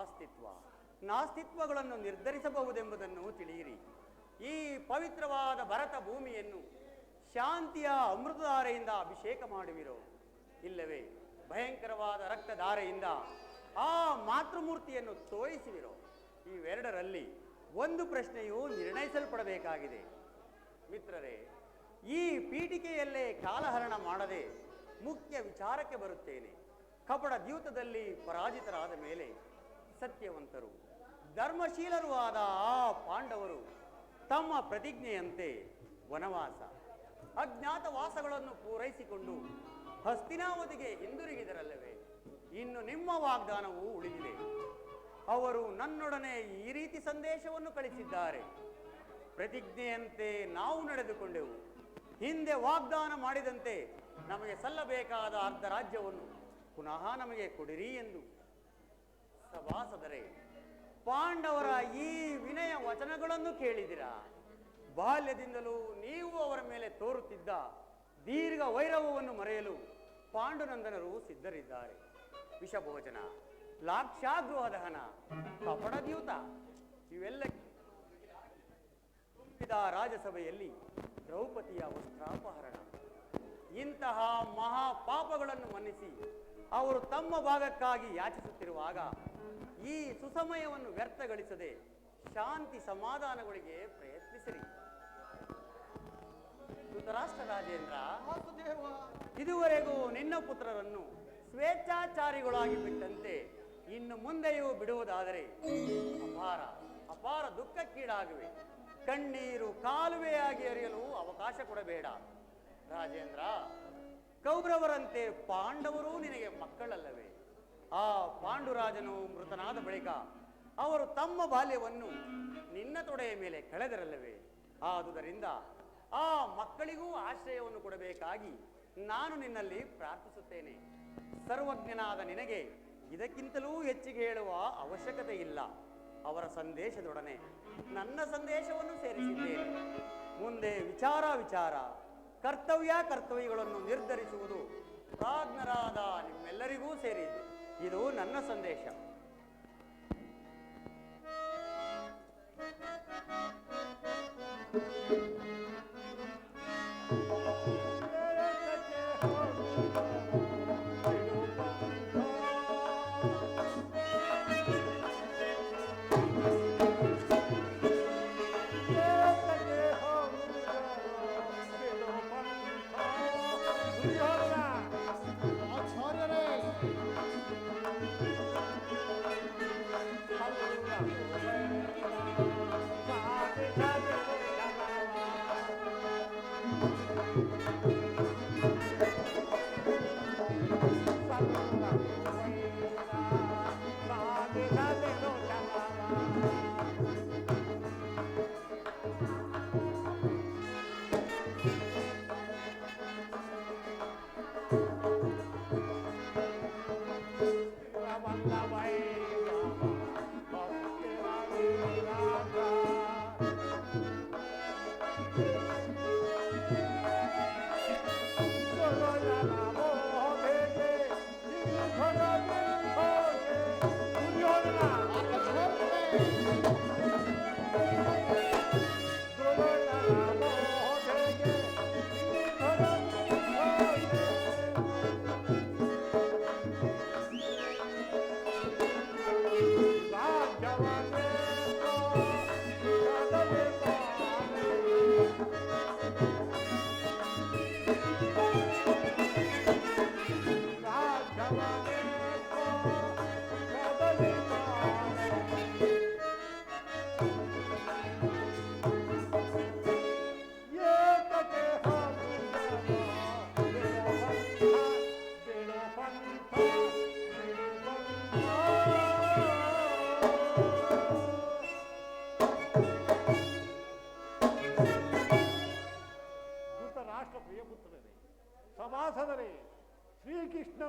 ಅಸ್ತಿತ್ವ ನಾಸ್ತಿತ್ವಗಳನ್ನು ನಿರ್ಧರಿಸಬಹುದೆಂಬುದನ್ನು ತಿಳಿಯಿರಿ. ಈ ಪವಿತ್ರವಾದ ಭರತ ಭೂಮಿಯನ್ನು ಶಾಂತಿಯ ಅಮೃತಧಾರೆಯಿಂದ ಅಭಿಷೇಕ ಮಾಡುವಿರೋ, ಇಲ್ಲವೇ ಭಯಂಕರವಾದ ರಕ್ತಧಾರೆಯಿಂದ ಆ ಮಾತೃಮೂರ್ತಿಯನ್ನು ತೋಯಿಸುವಿರೋ? ಇವೆರಡರಲ್ಲಿ ಒಂದು ಪ್ರಶ್ನೆಯು ನಿರ್ಣಯಿಸಲ್ಪಡಬೇಕಾಗಿದೆ. ಮಿತ್ರರೇ, ಈ ಪೀಠಿಕೆಯಲ್ಲೇ ಕಾಲಹರಣ ಮಾಡದೆ ಮುಖ್ಯ ವಿಚಾರಕ್ಕೆ ಬರುತ್ತೇನೆ. ಕಪಟ ದ್ಯೂತದಲ್ಲಿ ಪರಾಜಿತರಾದ ಮೇಲೆ ಸತ್ಯವಂತರು ಧರ್ಮಶೀಲರೂ ಆದ ಆ ಪಾಂಡವರು ತಮ್ಮ ಪ್ರತಿಜ್ಞೆಯಂತೆ ವನವಾಸ ಅಜ್ಞಾತವಾಸಗಳನ್ನು ಪೂರೈಸಿಕೊಂಡು ಹಸ್ತಿನಾವತಿಗೆ ಹಿಂದಿರುಗಿದರಲ್ಲವೇ? ಇನ್ನು ನಿಮ್ಮ ವಾಗ್ದಾನವು ಉಳಿದಿದೆ. ಅವರು ನನ್ನೊಡನೆ ಈ ರೀತಿ ಸಂದೇಶವನ್ನು ಕಳಿಸಿದ್ದಾರೆ: ಪ್ರತಿಜ್ಞೆಯಂತೆ ನಾವು ನಡೆದುಕೊಂಡೆವು. ಹಿಂದೆ ವಾಗ್ದಾನ ಮಾಡಿದಂತೆ ನಮಗೆ ಸಲ್ಲಬೇಕಾದ ಅರ್ಧ ರಾಜ್ಯವನ್ನು ಪುನಃ ನಮಗೆ ಕೊಡಿರಿ ಎಂದು. ಸಭಾಸದರೇ, ಪಾಂಡವರ ಈ ವಿನಯ ವಚನಗಳನ್ನು ಕೇಳಿದಿರಾ? ಬಾಲ್ಯದಿಂದಲೂ ನೀವು ಅವರ ಮೇಲೆ ತೋರುತ್ತಿದ್ದ ದೀರ್ಘ ವೈರವವನ್ನು ಮರೆಯಲು ಪಾಂಡುನಂದನರು ಸಿದ್ಧರಿದ್ದಾರೆ. ವಿಷಭೋಜನ, ಲಾಕ್ಷಾಗೃಹ ದಹನ, ಕಪಟದ್ಯೂತ ಇವೆಲ್ಲ ತುಂಬಿದ ರಾಜಸಭೆಯಲ್ಲಿ ದ್ರೌಪದಿಯ ವಸ್ತ್ರಾಪಹರಣ, ಇಂತಹ ಮಹಾಪಾಪಗಳನ್ನು ಮನ್ನಿಸಿ ಅವರು ತಮ್ಮ ಭಾಗಕ್ಕಾಗಿ ಯಾಚಿಸುತ್ತಿರುವಾಗ ಈ ಸುಸಮಯವನ್ನು ವ್ಯರ್ಥಗಳಿಸದೆ ಶಾಂತಿ ಸಮಾಧಾನಗಳಿಗೆ ಪ್ರಯತ್ನಿಸಿರಿ. ಧೃತರಾಷ್ಟ್ರ ರಾಜೇಂದ್ರ, ಇದುವರೆಗೂ ನಿನ್ನ ಪುತ್ರರನ್ನು ಸ್ವೇಚ್ಛಾಚಾರಿಗಳಾಗಿ ಬಿಟ್ಟಂತೆ ಇನ್ನು ಮುಂದೆಯೂ ಬಿಡುವುದಾದರೆ ಅಪಾರ ಅಪಾರ ದುಃಖಕ್ಕೀಡಾಗುವೆ. ಕಣ್ಣೀರು ಕಾಲುವೆಯಾಗಿ ಹರಿಯಲು ಅವಕಾಶ ಕೊಡಬೇಡ. ರಾಜೇಂದ್ರ, ಕೌರವರಂತೆ ಪಾಂಡವರು ನಿನಗೆ ಮಕ್ಕಳಲ್ಲವೇ? ಆ ಪಾಂಡುರಾಜನು ಮೃತನಾದ ಬಳಿಕ ಅವರು ತಮ್ಮ ಬಾಲ್ಯವನ್ನು ನಿನ್ನ ತೊಡೆಯ ಮೇಲೆ ಕಳೆದರಲ್ಲವೇ? ಆದುದರಿಂದ ಆ ಮಕ್ಕಳಿಗೂ ಆಶ್ರಯವನ್ನು ಕೊಡಬೇಕಾಗಿ ನಾನು ನಿನ್ನಲ್ಲಿ ಪ್ರಾರ್ಥಿಸುತ್ತೇನೆ. ಸರ್ವಜ್ಞನಾದ ನಿನಗೆ ಇದಕ್ಕಿಂತಲೂ ಹೆಚ್ಚಿಗೆ ಹೇಳುವ ಅವಶ್ಯಕತೆ ಇಲ್ಲ. ಅವರ ಸಂದೇಶದೊಡನೆ ನನ್ನ ಸಂದೇಶವನ್ನು ಸೇರಿಸಿದ್ದೇನೆ. ಮುಂದೆ ವಿಚಾರ ಕರ್ತವ್ಯಗಳನ್ನು ನಿರ್ಧರಿಸುವುದು ಪ್ರಾಜ್ಞರಾದ ನಿಮ್ಮೆಲ್ಲರಿಗೂ ಸೇರಿದೆ. ಇದು ನನ್ನ ಸಂದೇಶ. ಆಚಾರ್ಯರೇ,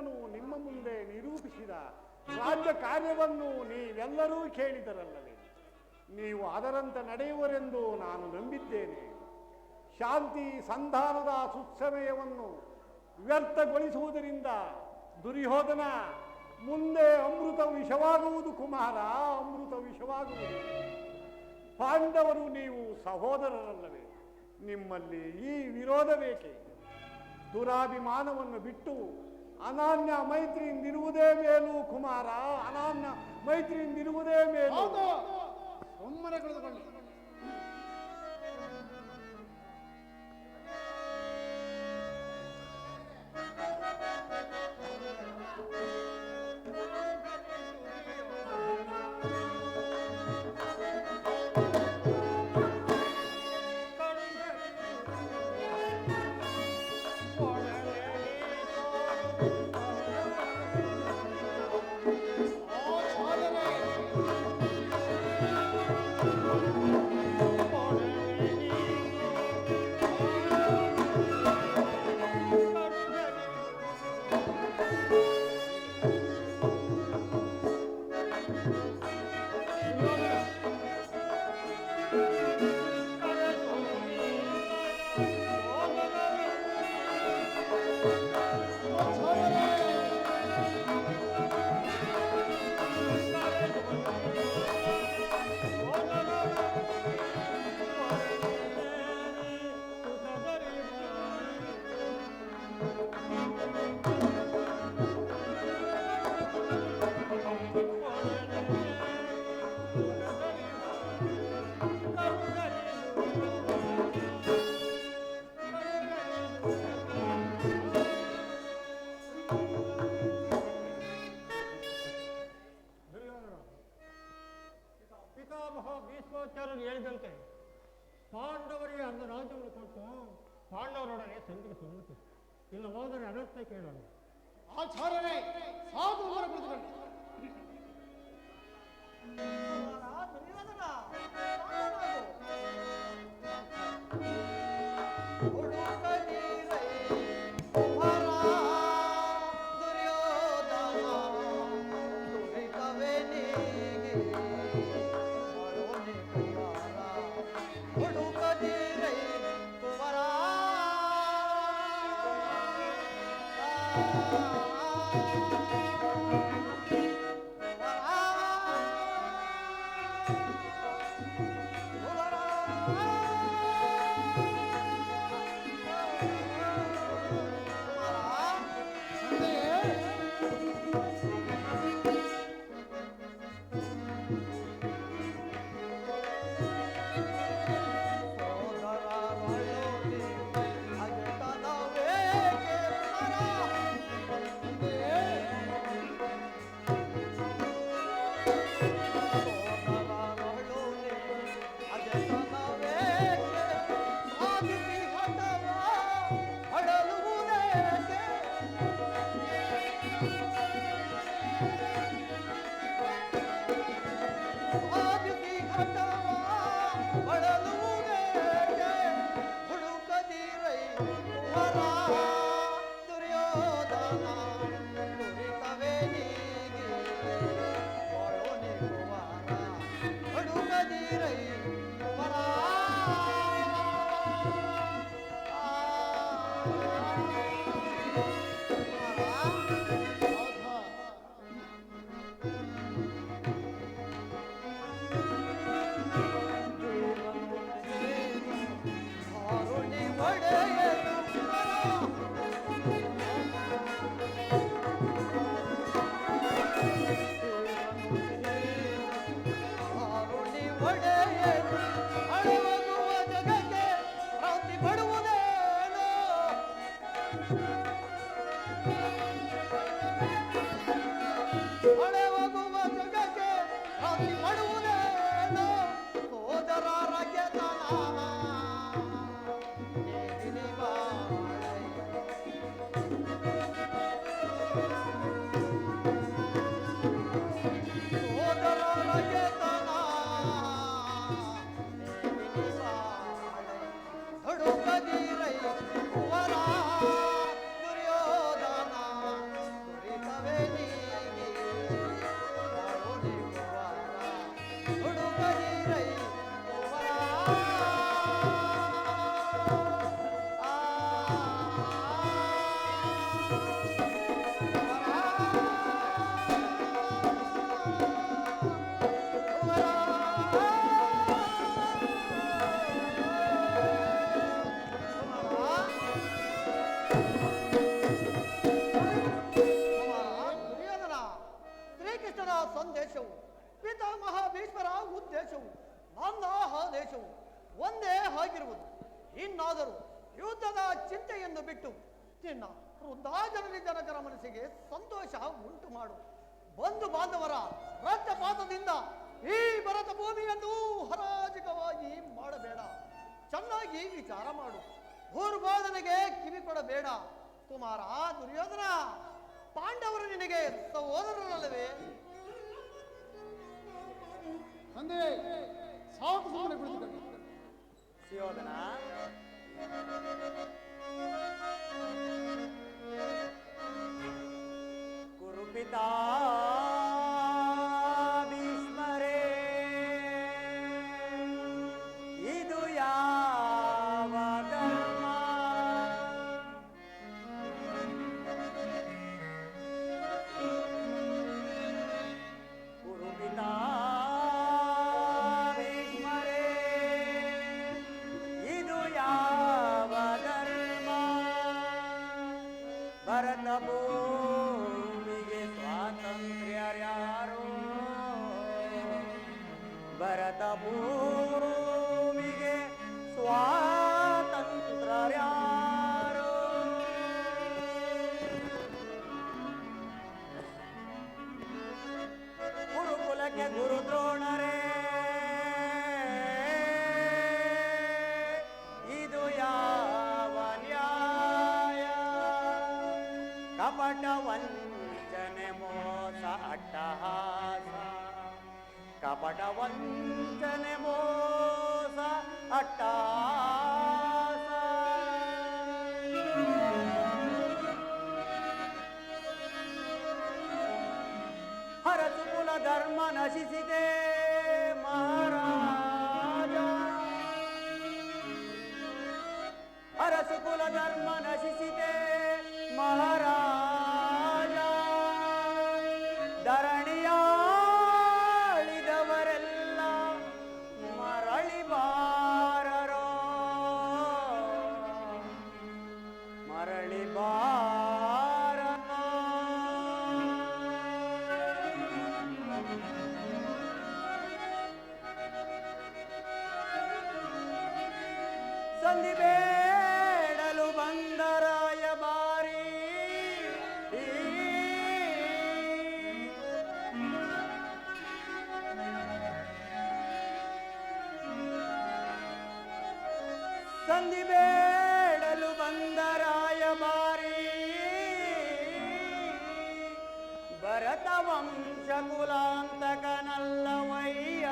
ಭೀಮಸೇನನು ನಿಮ್ಮ ಮುಂದೆ ನಿರೂಪಿಸಿದ ರಾಜ್ಯ ಕಾರ್ಯವನ್ನು ನೀವೆಲ್ಲರೂ ಕೇಳಿದರಲ್ಲವೇ? ನೀವು ಅದರಂತೆ ನಡೆಯುವರೆಂದು ನಾನು ನಂಬಿದ್ದೇನೆ. ಶಾಂತಿ ಸಂಧಾನದ ಸುಸಮಯವನ್ನು ವ್ಯರ್ಥಗೊಳಿಸುವುದರಿಂದ ದುರ್ಯೋಧನ ಮುಂದೆ ಅಮೃತ ವಿಷವಾಗುವುದು. ಕುಮಾರ, ಅಮೃತ ವಿಷವಾಗುವುದು. ಪಾಂಡವರು ನೀವು ಸಹೋದರರಲ್ಲವೇ? ನಿಮ್ಮಲ್ಲಿ ಈ ವಿರೋಧ ಬೇಕೆ? ದುರಾಭಿಮಾನವನ್ನು ಬಿಟ್ಟು ಅನಾನ್ಯ ಮೈತ್ರಿಯಿಂದಿರುವುದೇ ಮೇಲು ಕುಮಾರ, ಅನಾನ್ಯ ಮೈತ್ರಿಯಿಂದಿರುವುದೇ ಮೇಲು. ಹೌದು, ಒಮ್ಮನೆ ಕುಳಿತುಕೊಳ್ಳಿ. ಭೀಷ್ಮಾಚಾರ್ಯರು ಹೇಳಿದಂತೆ ಪಾಂಡವರಿಗೆ ಅರ್ಧ ರಾಜ್ಯವನ್ನು ಕೊಟ್ಟು ಪಾಂಡವರೊಡನೆ ಸಂಧಿಗೆ ಸಮ್ಮತಿಸಿ, ಇಲ್ಲ ಹೋದರೆ ಅನರ್ಥ ಕೇಳೋಣ. ಆಚಾರ್ಯರೇ, ಸಾಧು ಒಮ್ಮನೆ ಕುಳಿತುಕೊಳ್ಳಿ. ದೇಶವು ಒಂದೇ ಆಗಿರುವುದು. ಇನ್ನಾದರೂ ಯುದ್ಧದ ಚಿಂತೆಯನ್ನು ಬಿಟ್ಟು ನಿನ್ನ ವೃದ್ಧಾಜನನಿ ಜನಕರ ಮನಸ್ಸಿಗೆ ಸಂತೋಷ ಉಂಟು ಮಾಡು. ಬಂಧು ಬಾಂಧವರ ರಕ್ತಪಾತದಿಂದ ಈ ಭರತ ಭೂಮಿಯನ್ನು ಹರಾಜಕವಾಗಿ ಮಾಡಬೇಡ. ಚೆನ್ನಾಗಿ ವಿಚಾರ ಮಾಡು. ದುರ್ಬೋಧನೆಗೆ ಕಿವಿ ಕೊಡಬೇಡ. ಕುಮಾರ ದುರ್ಯೋಧನ, ಪಾಂಡವರು ನಿನಗೆ ಸಹೋದರರಲ್ಲವೇ? ತಂದೆ, ಸಾಕು, ಸುಮ್ಮನೆ ಕುಳಿತುಕೊಳ್ಳಿ. ಸುಯೋಧನ, ಕುರುಪಿತಾ ಭೀಷ್ಮರೇ, ಇದು ಯಾವ ಧರ್ಮ? ಕುರುಪಿತಾ ಭೀಷ್ಮರೇ, ಇದು ಯಾವ ಧರ್ಮ? ಭರತ ಭೂಮಿಗೆ ಸ್ವಾತಂತ್ರ್ಯರ್ಯಾರೋ? ಭರತ ಭೂಮಿಗೆ ಸ್ವಾತಂತ್ರ್ಯರ್ಯಾರೋ? ಗುರುಕುಲಕ್ಕೆ ಗುರುದ್ರೋಣರೇ, ಇದು ಯಾವ ನ್ಯಾಯ? ಕಪಟ ವಂಚನೆ ಮೋಸ ಅಟ್ಟಹಾಸ, ಕಪಟ ವಂಚನೆ ಮೋಸ ಅಟ್ಟಹಾಸ. ಹರಸು ಕುಲ ಧರ್ಮ ನಶಿಸಿದೆ ಮಹಾರಾಜ, ಹರಸು ಕುಲ ಧರ್ಮ ನಶಿಸಿದೆ ಮಹಾರಾಜ. ಧರಣಿಯಾಳಿದವರೆಲ್ಲ ಮರಳಿ ಬಾರರೋ, ಮರಳಿ ಬಾರರೋ. ಸಂಧಿ ಬೇಡಲು ಬಂದರಾಯ ಬಾರಿ, ಸಂಧಿ ಬೇಡಲು ಬಂದರಾಯ ಬಾರಿ. ಭರತ ವಂಶ ಕುಲಾಂತಕನಲ್ಲವಯ್ಯ,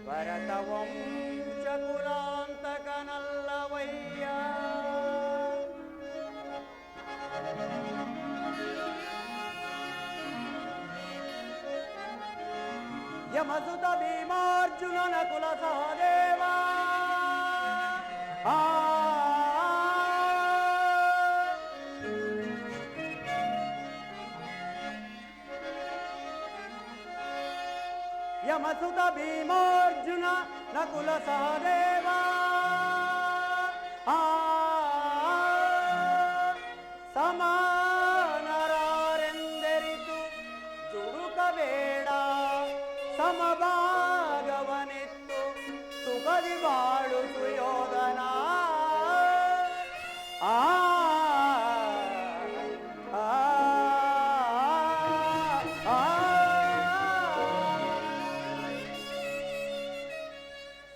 ಭರತ ವಂಶ ಕುಲಾಂತಕನಲ್ಲವಯ್ಯ. ಯಮಸುತ ಭೀಮಾರ್ಜುನನ ಕುಲ ಸಹದೇವ, ಯಮಸುತ ಭೀಮಾರ್ಜುನ ನಕುಲ ಸಹದೇವ. ಸಮಾನರಾರೆಂದೆರಿತು ದುಡುಕಬೇಡ, ಸಮಭಾಗವನಿತ್ತು ಸುಖದಿ ಬಾಳು ಸುಯೋಧನ.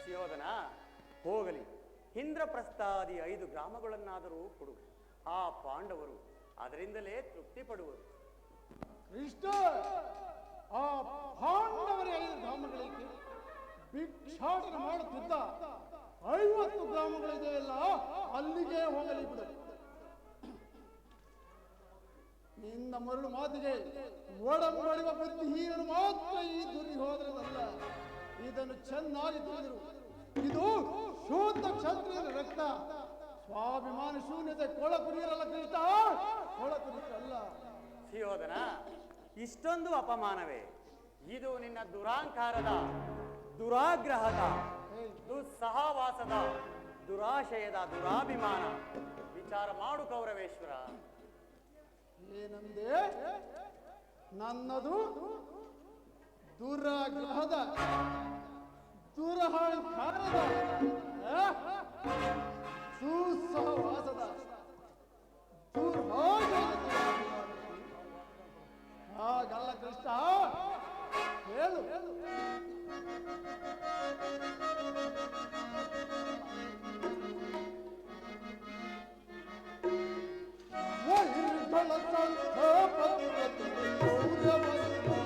ಸುಯೋಧನ, ಹೋಗಲಿ, ಇಂದ್ರಪ್ರಸ್ಥಾದಿ 5 ಗ್ರಾಮಗಳನ್ನಾದರೂ ಕೊಡು. ಆ ಪಾಂಡವರು ಅದರಿಂದಲೇ ತೃಪ್ತಿ ಪಡುವರು. ಕೃಷ್ಣ, ಆ ಪಾಂಡವರ 5 ಗ್ರಾಮಗಳಿಗೆ ಭಿಕ್ಷಾಟನೆ ಮಾಡುತ್ತಿದ್ದ 50 ಗ್ರಾಮಗಳಿದೆಯಲ್ಲ, ಅಲ್ಲಿಗೆ ಹೋಗಲಿ ಬಿಡು. ನಿನ್ನ ಮರಳು ಮಾತಿಗೆ ಒಡಂಬಡುವ ಬುದ್ಧಿಹೀನನು ಮಾತ್ರ ಈ ದುರ್ಯೋಧನನಲ್ಲ. ಇದನ್ನು ಚೆನ್ನಾಗಿ ತಿಳಿದಿರು. ಇದು ಶುದ್ಧ ಕ್ಷತ್ರಿಯರ ರಕ್ತ. ಸ್ವಾಭಿಮಾನ ಶೂನ್ಯತೆ ಕೊಳಕುರಿಯರಲ್ಲ ಕೃಷ್ಣ, ಕೊಳಕುರಿಯರಲ್ಲ. ಸುಯೋಧನ, ಇಷ್ಟೊಂದು ಅಪಮಾನವೇ? ಇದು ನಿನ್ನ ದುರಾಂಕಾರದ, ದುರಾಗ್ರಹದ, ದುಸ್ಸಹವಾಸದ, ದುರಾಶಯದ, ದುರಾಭಿಮಾನ. ವಿಚಾರ ಮಾಡು ಕೌರವೇಶ್ವರ. ಏನಂದೆ? ನನ್ನದು ದುರಾಗ್ರಹದ, ಸುಸಹವಾಸದ ಹಾಗಲ್ಲ ಕೃಷ್ಣ, ಹೇಳು. ವೈರಿಗಳ ಸಂತಾಪದಲ್ಲಿ ಗೌರವವನ್ನು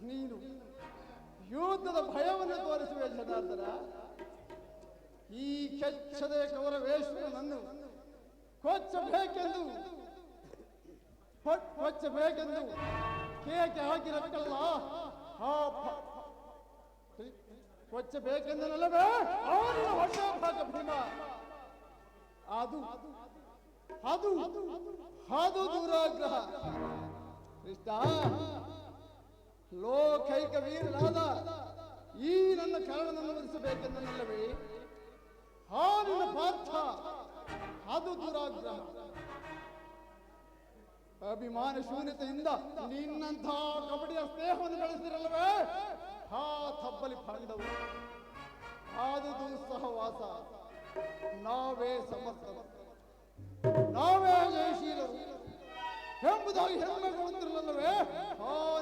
ನೀನು ಯುದ್ಧದ ಭಯವನ್ನು ತೋರಿಸುವೆ ಜನಾರ್ದನ. ಈ ಕೆಚ್ಚದ ಕವರ ವೇಷವನ್ನು ಕೊಚ್ಚಬೇಕೆಂದು ಕೇಕೆ ಹಾಕಿರಕ್ಕಲ್ಲ, ಕೊಚ್ಚಬೇಕೆಂದನಲ್ಲವೇ ಅವನ ಹೊಟ್ಟೆ ಭಾಗ ಭೀಮ. ಅದು ಅದು ಅದು ದುರಾಗ್ರಹ ಕೃಷ್ಣ. ಲೋಕೈಕ ವೀರನಾದ ಈ ನನ್ನ ಕಾರಣವನ್ನು ವರಿಸಬೇಕೆಂದನಲ್ಲವೇ ನಿನ್ನ ಪಾರ್ಥ, ಅದು ದುರಾಗ್ರಹ. ಅಭಿಮಾನ ಶೂನ್ಯತೆಯಿಂದ ನಿನ್ನಂಥ ಕಬಡ್ಡಿಯ ಸ್ನೇಹವನ್ನು ಬೆಳೆಸಿರಲ್ಲವೇ ತಬ್ಬಲಿ ಪಾಂಡವ. ಅದು ದುಸ್ಸಹವಾಸ. ನಾವೇ ಸಮರ್ಥರು, ನಾವೇ ಜಯಶೀಲರು ಎಂಬುದಾಗಿ ಹೆಮ್ಮೆಗೊಳ್ಳುತ್ತಿರಲ್ಲವೇ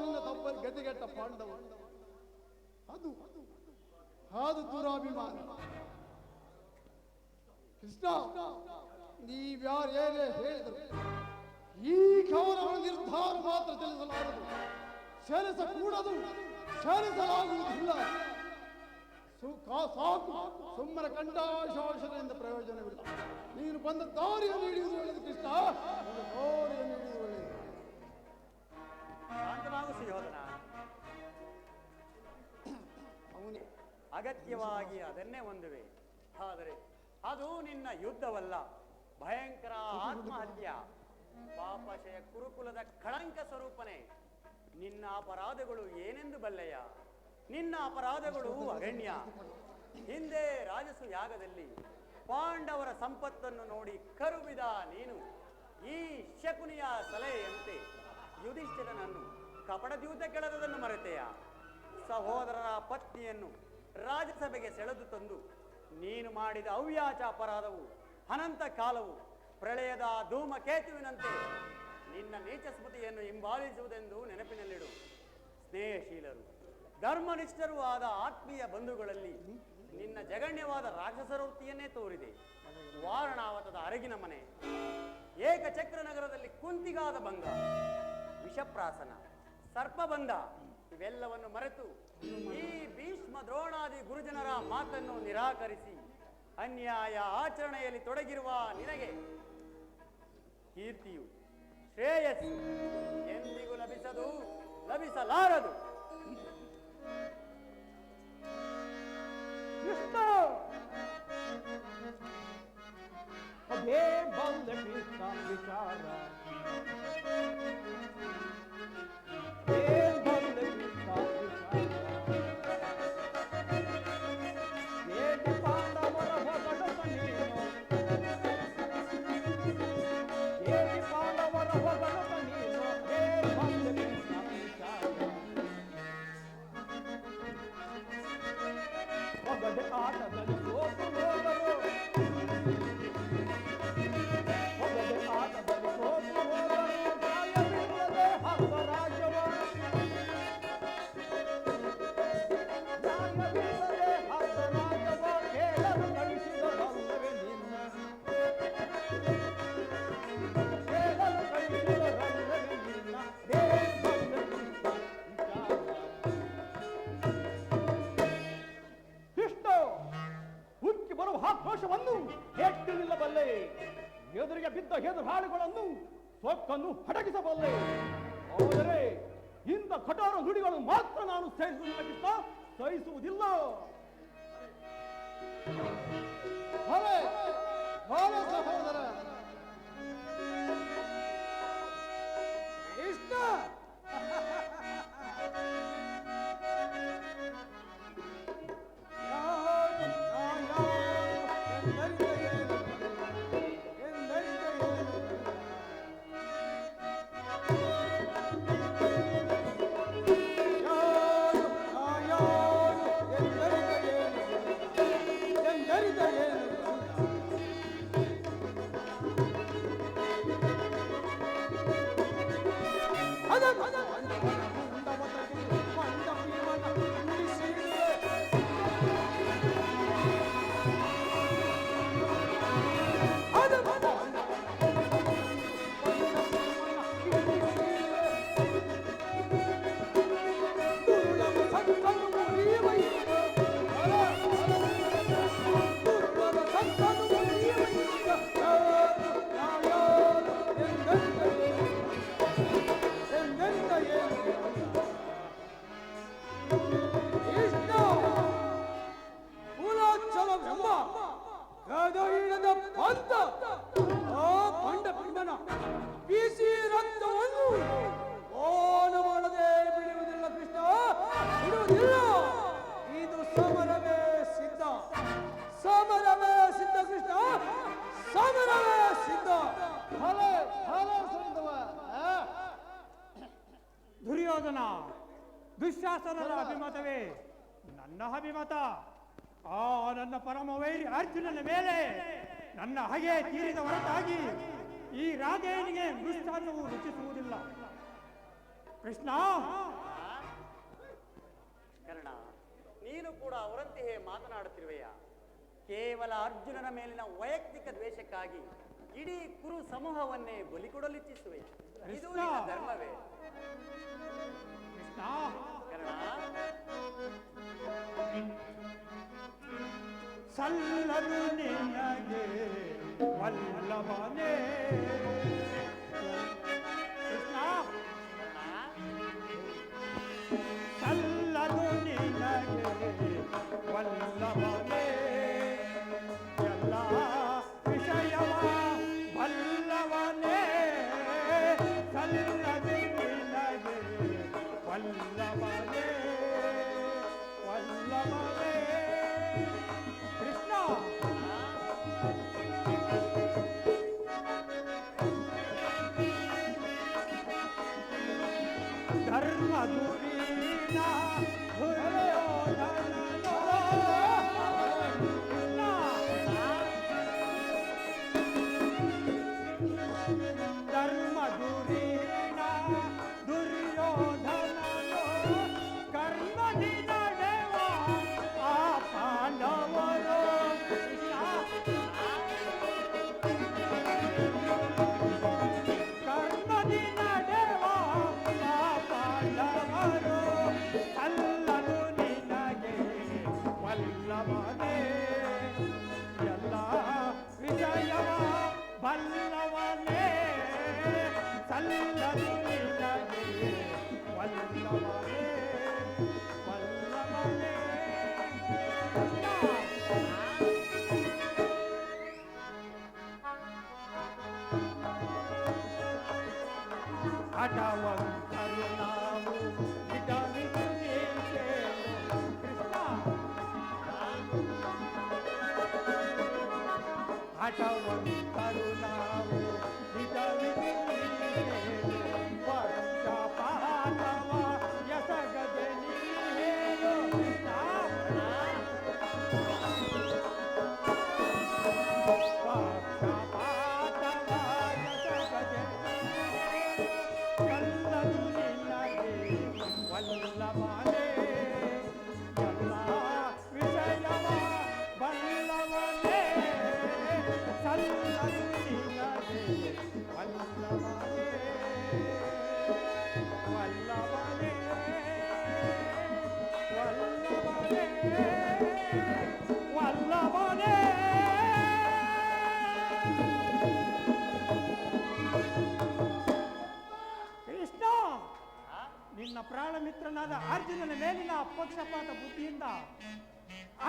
ನಿನ್ನ ತಬ್ಬಲಿ ಗತಿಗೆಟ್ಟ ಪಾಂಡವ. ಅದು ಅದು ದುರಾಭಿಮಾನ ಕೃಷ್ಣ. ನೀವ್ಯಾರು ಏನೇ ಹೇಳಿದರು ಈ ಕವನಗಳ ನಿರ್ಧಾರ ಮಾತ್ರ ಚಲಿಸಲಾರದು, ಚಲಿಸಕೂಡದು, ಚಲಿಸಲಾಗುವುದಿಲ್ಲ. ಸಾಕು, ಸುಮ್ಮನೆ ಕಂಡಾಶಾಸನೆಯಿಂದ ಪ್ರಯೋಜನವಿಲ್ಲ. ನೀನು ಬಂದ ದಾರಿಯನ್ನು ಹಿಡಿಯುವುದು ಒಳ್ಳೆಯದು ಕೃಷ್ಣ, ದಾರಿಯನ್ನು ಹಿಡಿಯುವುದು ಒಳ್ಳೆಯದು. ಶಾಂತನಾಗು ಸುಯೋಧನ. ಅವನೇ ಅಗತ್ಯವಾಗಿ ಅದನ್ನೇ ಹೊಂದುವೆ, ಆದರೆ ಅದು ನಿನ್ನ ಯುದ್ಧವಲ್ಲ, ಭಯಂಕರ ಆತ್ಮಹತ್ಯ. ಪಾಪಶಯ ಕುರುಕುಲದ ಕಳಂಕ ಸ್ವರೂಪನೇ. ನಿನ್ನ ಅಪರಾಧಗಳು ಏನೆಂದು ಬಲ್ಲೆಯ? ನಿನ್ನ ಅಪರಾಧಗಳು ಅಗಣ್ಯ. ಹಿಂದೆ ರಾಜಸು ಯಾಗದಲ್ಲಿ ಪಾಂಡವರ ಸಂಪತ್ತನ್ನು ನೋಡಿ ಕರುಬಿದ ನೀನು ಈ ಶಕುನಿಯ ಸಲಹೆಯಂತೆ ಯುಧಿಷ್ಠಿರನನ್ನು ಕಪಟದ್ಯೂತ ಕೆಳದನ್ನು ಮರೆತೆಯ? ಸಹೋದರರ ಪತ್ನಿಯನ್ನು ರಾಜಸಭೆಗೆ ಸೆಳೆದು ತಂದು ನೀನು ಮಾಡಿದ ಅವ್ಯಾಚ ಅಪರಾಧವು ಅನಂತ ಕಾಲವು ಪ್ರಳಯದ ಧೂಮಕೇತುವಿನಂತೆ ನಿನ್ನ ನೀಚ ಸ್ಮೃತಿಯನ್ನು ಹಿಂಬಾಲಿಸುವುದೆಂದು ನೆನಪಿನಲ್ಲಿಡು. ಸ್ನೇಹಶೀಲರು, ಧರ್ಮನಿಷ್ಠರೂ ಆದ ಆತ್ಮೀಯ ಬಂಧುಗಳಲ್ಲಿ ನಿನ್ನ ಜಗಣ್ಯವಾದ ರಾಕ್ಷಸರ ವೃತ್ತಿಯನ್ನೇ ತೋರಿದೆ. ವಾರಣಾವತದ ಅರಗಿನ ಮನೆ, ಏಕಚಕ್ರ ನಗರದಲ್ಲಿ ಕುಂತಿಗಾದ ಭಂಗ, ವಿಷಪ್ರಾಸನ, ಸರ್ಪಬಂಧ ಇವೆಲ್ಲವನ್ನು ಮರೆತು ಈ ಭೀಷ್ಮ ದ್ರೋಣಾದಿ ಗುರುಜನರ ಮಾತನ್ನು ನಿರಾಕರಿಸಿ ಅನ್ಯಾಯ ಆಚರಣೆಯಲ್ಲಿ ತೊಡಗಿರುವ ನಿನಗೆ ಕೀರ್ತಿಯು ಶ್ರೇಯಸ್ಸು ಎಂದಿಗೂ ಲಭಿಸದು, ಲಭಿಸಲಾರದು. ಕೃಷ್ಣ ಅದೇ ಬಂದ ಕೃಷ್ಣ ವಿಚಾರ ಬಂದ ಕೃಷ್ಣ ವಿಚಾರ ಪಾಂಡವರ ಹೊಗಡುತ್ತ ನೀನು ಪಾಂಡವರ ಹೊಗಡುತ್ತ ನೀನು ಬಂದ ಕೃಷ್ಣ ವಿಚಾರ ಹೊಗಡೆ ಆಟದಲ್ಲಿ ಸೋತು ಹೋದರು ಹೊಗಡೆ ಆಟದಲ್ಲಿ ಸೋತು ಹೋದರು ನ್ಯಾಯವಿಲ್ಲದೆ ಹಬ್ಬ ರಾಜ್ಯವ ನ್ಯಾಯವಿಲ್ಲದೆ ಹಬ್ಬ ರಾಜ್ಯವ ಕೇಳಲು ಕಳಿಸಿದರಲ್ಲವೇ ನಿನ್ನ ಕೇಳಲು ಕಳಿಸಿದರಲ್ಲವೇ ನಿನ್ನ ಕೃಷ್ಣ ಹುಕ್ಕಿ ಬರುವ ಆಕ್ರೋಶವನ್ನು ಹೆಚ್ಚು ನಿಲ್ಲಬಲ್ಲೆ ಎದುರಿಗೆ ಬಿದ್ದ ಹೆದುರಾಳಿಗಳನ್ನು ಸೊಕ್ಕನ್ನು ಅಡಗಿಸಬಲ್ಲೆ ಆದರೆ ಇಂಥ ಕಠೋರ ನುಡಿಗಳು ಮಾತ್ರ ನಾನು ಸಹಿಸುವುದಿಲ್ಲ ಸಹಿಸುವುದಿಲ್ಲ. ಭಲೆ ಭಲೆ ಸಹೋದರ ಕೃಷ್ಣ ಭಲೆ ಭಲೆ ಸೈಂಧವ ದುರ್ಯೋಧನ ದುಶ್ಯಾಸನರ ಅಭಿಮತವೇ ನನ್ನ ಅಭಿಮತ. ಆ ನನ್ನ ಪರಮ ವೈರಿ ಅರ್ಜುನನ ಮೇಲೆ ನನ್ನ ಹಗೆ ತೀರಿದ ಹೊರತಾಗಿ ಈ ರಾಧೇಯನಿಗೆ ಮೃಷ್ಟಾನ್ನವು ರುಚಿಸುವುದಿಲ್ಲ. ಕೃಷ್ಣ ಕರ್ಣ, ನೀನು ಕೂಡ ಅವರಂತೆಯೇ ಮಾತನಾಡುತ್ತಿರುವೆಯ. ಕೇವಲ ಅರ್ಜುನನ ಮೇಲಿನ ವೈಯಕ್ತಿಕ ದ್ವೇಷಕ್ಕಾಗಿ ಇಡೀ ಕುರು ಸಮೂಹವನ್ನೇ ಬಲಿಕೊಡಲಿಚ್ಛಿಸುವೆ. ಇದು ನಿನ್ನ ಧರ್ಮವೇ? ಕೃಷ್ಣ ಕರ್ಣ, ಸಲ್ಲದು ನಿನಗೆ ವಲ್ಲಭನೇ. ಕೃಷ್ಣ ಸಲ್ಲದು ನಿನಗೆ ವಲ್ಲಭನೇ. ಎಲ್ಲ ವಿಷಯವ ವಲ್ಲಭನೇ. ಸಲ್ಲದು ನಿನಗೆ ವಲ್ಲಭನೇ ವಲ್ಲಭನೇ. ಕೃಷ್ಣ ಧರ್ಮ ಧುರೀನ ಧರ್ಮ ಧುರೀನ ದುರ್ಯೋಧನೋ ಕರ್ಮದಿ ನಡೆವ ಆ ಪಾಂಡವರು. ಕರ್ಮದಿ ನಡೆವ ಆ ಪಾಂಡವರು. ಅಲ್ಲದು ನಿನಗೆ ವಲ್ಲ ನಾವು ವಿಟಮಿನ್ ಕೃಷ್ಣ ಹಠವಂತರು ನಾವು ವಿಟಮಿನ್ ಪಕ್ಷಪಾತವ ಎಸಗದೆ ನೀನು ಕೃಷ್ಣ ಪಕ್ಷಪಾತವ ಎಸಗದೆ ಕಲ್ಲದು ನಿನ್ನಗೆ ವಲ್ಲಭನೇ ಎಲ್ಲ ವಿಷಯವ ಬಲ್ಲವನೇ ಸಲ್ಲದು ನಿನ್ನಗೆ ವಲ್ಲಭನೇ ವಲ್ಲಭನೇ ವಲ್ಲಭನೇ ವಲ್ಲಭನೇ ಕೃಷ್ಣ ನಿನ್ನ ಪ್ರಾಣ ಮಿತ್ರನಾದ ಅರ್ಜುನನ ಮೇಲಿನ ಪಕ್ಷಪಾತ ಬುದ್ಧಿಯಿಂದ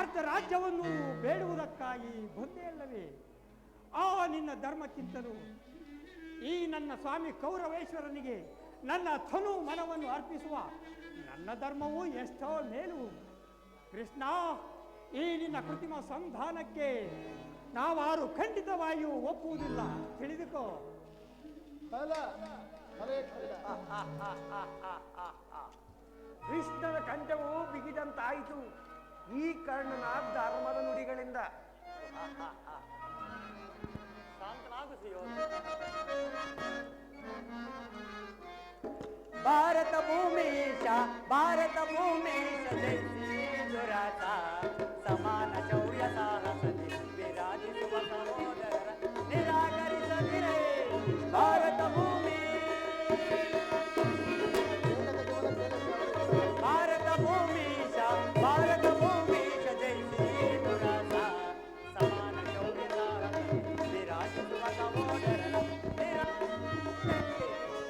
ಅರ್ಧ ರಾಜ್ಯವನ್ನು ಬೇಡುವುದಕ್ಕಾಗಿ ಬಂದೇ ಅಲ್ಲವೇ? ಆ ನಿನ್ನ ಧರ್ಮಕ್ಕಿಂತಲೂ ಈ ನನ್ನ ಸ್ವಾಮಿ ಕೌರವೇಶ್ವರನಿಗೆ ನನ್ನ ತನು ಮನವನ್ನು ಅರ್ಪಿಸುವ ನನ್ನ ಧರ್ಮವು ಎಷ್ಟೋ ಮೇಲು. ಕೃಷ್ಣ, ಈ ನಿನ್ನ ಕೃತ್ರಿಮ ಸಂಧಾನಕ್ಕೆ ನಾವಾರು ಖಂಡಿತವಾಗಿಯೂ ಒಪ್ಪುವುದಿಲ್ಲ, ತಿಳಿದುಕೋ. ಅಲ್ಲ ಹರೇ ಕೃಷ್ಣ. ಕೃಷ್ಣನ ಕಂಠವು ಬಿಗಿದಂತಾಯಿತು ಈ ಕರ್ಣನ ಧರ್ಮದ ನುಡಿಗಳಿಂದ. ಶಾಂತನಾಗು ಸುಯೋಧನ. ಭಾರತ ಭೂಮೀಶ ಭಾರತ ಭೂಮೀಶ ಜಯಿಸಿ ದುರಾತ ಸಮಾನ ಶೌರ್ಯ ಸಾಹಸದಿ ವಿರಾಜಿಸುವ ಸಹೋದರರ ನಿರಾಕರಿಸದಿರೇ ಭಾರತ ಭೂಮಿ ಭಾರತ ಭೂಮೀಶ ಭಾರತ ಭೂಮೀಶ ಜಯಿಸಿ ದುರಾತ ಸಮಾನ ಶೌರ್ಯ ಸಾಹಸದಿ ವಿರಾಜಿಸುವ ಸಹೋದರರ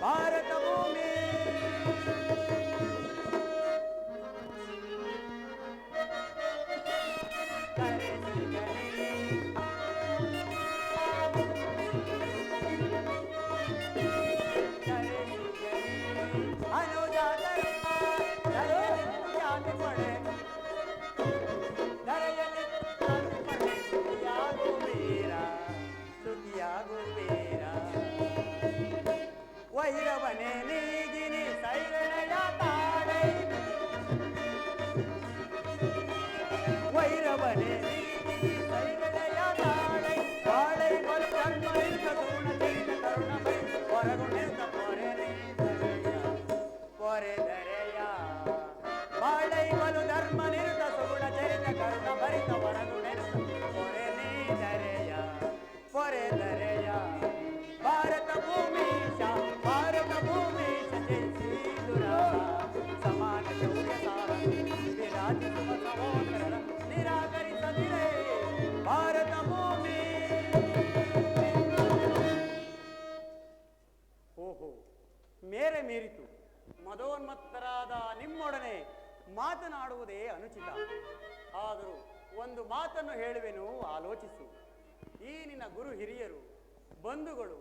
ಭಾರತ ಭೂಮಿ ವೈರವನೇ ನೀಗಿನಿ ಸೈರಣೆಯ ತಾಳೈ ವೈರವನೇ ನೀಗಿನಿ ಸೈರಣೆಯ ತಾಳೈ ತಾಳೈ ಬಲು ಕರ್ಮೈಕ ಗುಣ ಚೈತ ಕರುಣ ಬೈ ಹೊರಗುಣಿತ ಪೊರೆದರೆಯ ಬಾಳೈ ಬಲು ಧರ್ಮ ನಿರುತ ಸುಗುಣ ಚರಿತ ಕರುಣ ಭರಿತ ಹೊರಗುಣಿತ ಪೊರೆದರೆಯ ಪೊರೆದರೆಯ ಭಾರತ ಭೂಮೀಶ ಭಾರತ ಭೂಮೀಶ ಜಯಿಸಿ ದುರಾತ ಸಮಾನ ಶೌರ್ಯ ಸಾಹಸಿ ವಿರಾಜಿಸುವ ಸಹೋದರರ ನಿರಾಕರಿಸದಿರೇ ಭಾರತ ಭೂಮಿ. ಓಹೋ, ಮೇರೆ ಮೀರಿತು. ಮದೋನ್ಮತ್ತರಾದ ನಿಮ್ಮೊಡನೆ ಮಾತನಾಡುವುದೇ ಅನುಚಿತ. ಆದರೂ ಒಂದು ಮಾತನ್ನು ಹೇಳುವೆನು, ಆಲೋಚಿಸು. ಈ ನಿನ್ನ ಗುರು ಹಿರಿಯರು ಬಂಧುಗಳು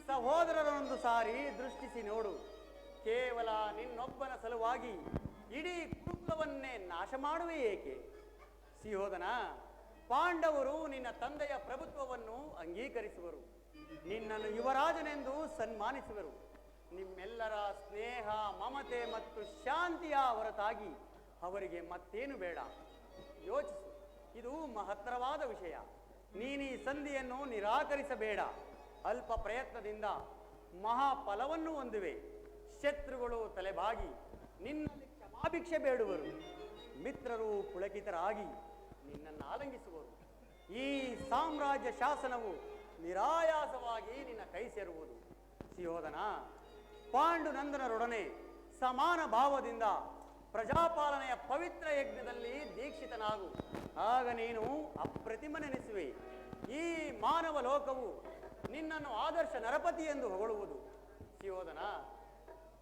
ಸಹೋದರರೊಂದು ಸಾರಿ ದೃಷ್ಟಿಸಿ ನೋಡು. ಕೇವಲ ನಿನ್ನೊಬ್ಬನ ಸಲುವಾಗಿ ಇಡೀ ಕುಟುಂಬವನ್ನೇ ನಾಶ ಮಾಡುವೆ ಏಕೆ? ಸುಯೋಧನ, ಪಾಂಡವರು ನಿನ್ನ ತಂದೆಯ ಪ್ರಭುತ್ವವನ್ನು ಅಂಗೀಕರಿಸುವರು, ನಿನ್ನನ್ನು ಯುವರಾಜನೆಂದು ಸನ್ಮಾನಿಸುವರು. ನಿಮ್ಮೆಲ್ಲರ ಸ್ನೇಹ ಮಮತೆ ಮತ್ತು ಶಾಂತಿಯ ಹೊರತಾಗಿ ಅವರಿಗೆ ಮತ್ತೇನು ಬೇಡ. ಯೋಚಿಸು, ಇದು ಮಹತ್ತರವಾದ ವಿಷಯ. ನೀನೀ ಸಂಧಿಯನ್ನು ನಿರಾಕರಿಸಬೇಡ. ಅಲ್ಪ ಪ್ರಯತ್ನದಿಂದ ಮಹಾಫಲವನ್ನು ಹೊಂದುವೆ. ಶತ್ರುಗಳು ತಲೆಬಾಗಿ ನಿನ್ನಲ್ಲಿ ಕ್ಷಮಾಭಿಕ್ಷೆ ಬೇಡುವರು. ಮಿತ್ರರು ಪುಳಕಿತರಾಗಿ ನಿನ್ನನ್ನು ಆಲಂಗಿಸುವರು. ಈ ಸಾಮ್ರಾಜ್ಯ ಶಾಸನವು ನಿರಾಯಾಸವಾಗಿ ನಿನ್ನ ಕೈ ಸೇರುವುದು. ಸುಯೋಧನ, ಪಾಂಡುನಂದನರೊಡನೆ ಸಮಾನ ಭಾವದಿಂದ ಪ್ರಜಾಪಾಲನೆಯ ಪವಿತ್ರ ಯಜ್ಞದಲ್ಲಿ ದೀಕ್ಷಿತನಾಗು. ಆಗ ನೀನು ಅಪ್ರತಿಮನೆನಿಸುವೆ. ಈ ಮಾನವ ಲೋಕವು ನಿನ್ನನ್ನು ಆದರ್ಶ ನರಪತಿ ಎಂದು ಹೊಗಳುವುದು. ಸುಯೋಧನ,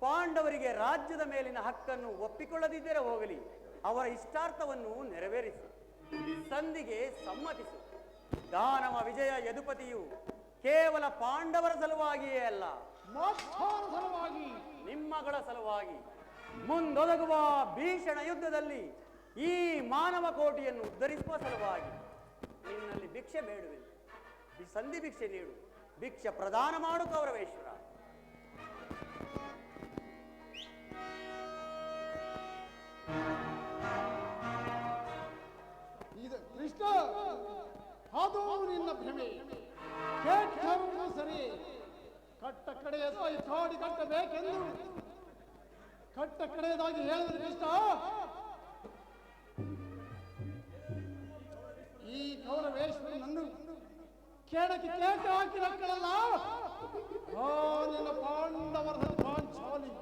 ಪಾಂಡವರಿಗೆ ರಾಜ್ಯದ ಮೇಲಿನ ಹಕ್ಕನ್ನು ಒಪ್ಪಿಕೊಳ್ಳದಿದ್ದರೆ ಹೋಗಲಿ, ಅವರ ಇಷ್ಟಾರ್ಥವನ್ನು ನೆರವೇರಿಸು. ಸಂಧಿಗೆ ಸಮ್ಮತಿಸು. ದಾನವ ವಿಜಯ ಯದುಪತಿಯು ಕೇವಲ ಪಾಂಡವರ ಸಲುವಾಗಿಯೇ ಅಲ್ಲ, ಮತ್ತಾರ ಸಲುವಾಗಿ ನಿಮ್ಮಗಳ ಸಲುವಾಗಿ ಮುಂದೊದಗುವ ಭೀಷಣ ಯುದ್ಧದಲ್ಲಿ ಈ ಮಾನವ ಕೋಟಿಯನ್ನು ಉದ್ಧರಿಸುವ ಸಲುವಾಗಿ ನಿನ್ನಲ್ಲಿ ಭಿಕ್ಷೆ ಬೇಡುವೆ. ಸಂಧಿ ಭಿಕ್ಷೆ ನೀಡು, ಭಿಕ್ಷೆ ಪ್ರದಾನ ಮಾಡು ಕೌರವೇಶ್ವರ. ಇದು ಕೃಷ್ಣ, ಅದು ನಿನ್ನ ಭ್ರಮೆ. ಕೇಳ್ತಾರು ಸರಿ, ಕಟ್ಟ ಕಡೆಯದಾಗಿ ಕಾಡಿ ಕಟ್ಟಬೇಕೆಂದು ಕಟ್ಟ ಕಡೆಯದಾಗಿ ಹೇಳಿದ ಕೃಷ್ಣ, ಈ ಕೌರವೇಶ್ವರನನ್ನು ಕೆಳಗೆ ಕೇಟ ಹಾಕಿ ನಕ್ಕಳಲ್ಲ, ಆ ನಿನ್ನ ಪಾಂಡವರ ಪಾಂಚಾಲಿ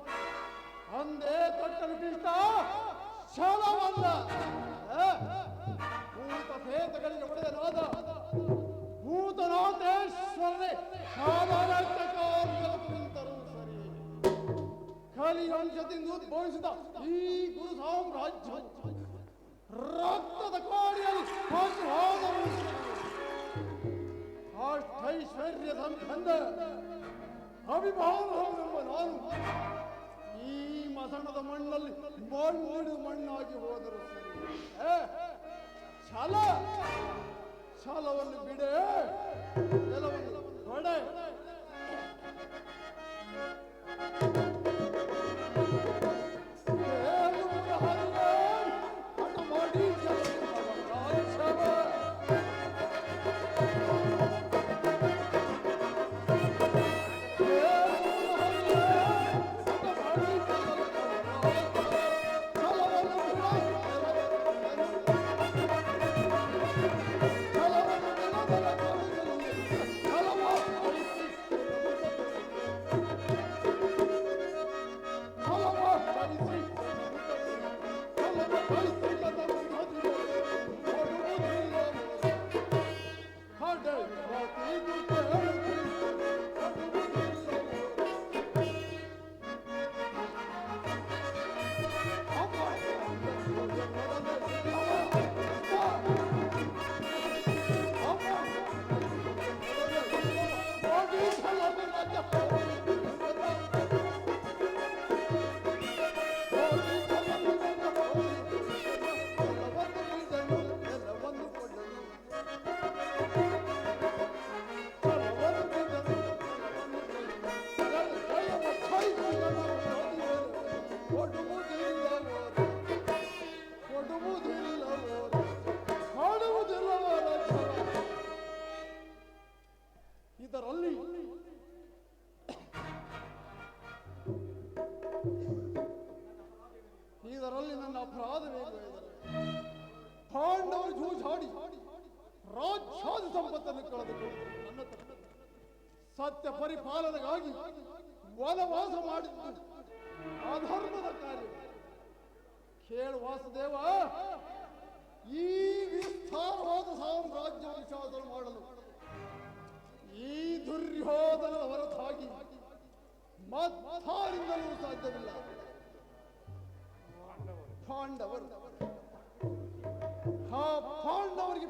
ಅಂದೇ ಕಟ್ಟಲು ಕೃಷ್ಣ ಛಲವಲ್ಲ. ಭೂತ ಭೇದಗಳಿಗೆ ಒಡೆಯನಾದ ಭೂತನಾಥೇಶ್ವರನೇ ನಿಂತರೂ ಸರಿ. ಕಲಿವಂಶದಿಂದ ಉದ್ಭವಿಸಿದ ಈ ಗುರು ಸಾಮ್ರಾಜ್ಯ ರಕ್ತದ ಕಾಡಿಯಲ್ಲಿ ಹೋದರೂ ಅಷ್ಟೈಶ್ವರ್ಯ ಸಂಬಂಧ ಅಭಿಮಾನವೆಂಬ ನಾನು ಈ ಮಸಣದ ಮಣ್ಣಲ್ಲಿ ಮಣ್ಣು ಮಣ್ಣಾಗಿ ಹೋದರು ಸರಿ. ಛಲ ಛಲವನ್ನು ಬಿಡೆ, ಎಲ್ಲವನ್ನು ಹೊಡೆ. ಇದರಲ್ಲಿ ನನ್ನ ಅಪರಾಧವೇನು? ಪಾಂಡವರು ಜೂಜಾಡಿ ರಾಜ್ಯಾದಿ ಸಂಪತ್ತನ್ನು ಕಳೆದುಕೊಂಡು ನನ್ನ ಸತ್ಯ ಪರಿಪಾಲನೆಗಾಗಿ ವನವಾಸ ಮಾಡಿದ್ದು ಅಧರ್ಮದ ಕಾರ್ಯ. ಕೇಳು ವಾಸುದೇವ, ಈ ವಿಸ್ತಾರವಾದ ಸಾಮ್ರಾಜ್ಯವನ್ನು ಶಾಸನ ಮಾಡಲು ಈ ದುರ್ಯೋಧನದ ಹೊರತಾಗಿ ಮತ್ತಾರಿಂದಲೂ ಸಾಧ್ಯವಿಲ್ಲ. ಪಾಂಡವರಿಗೆ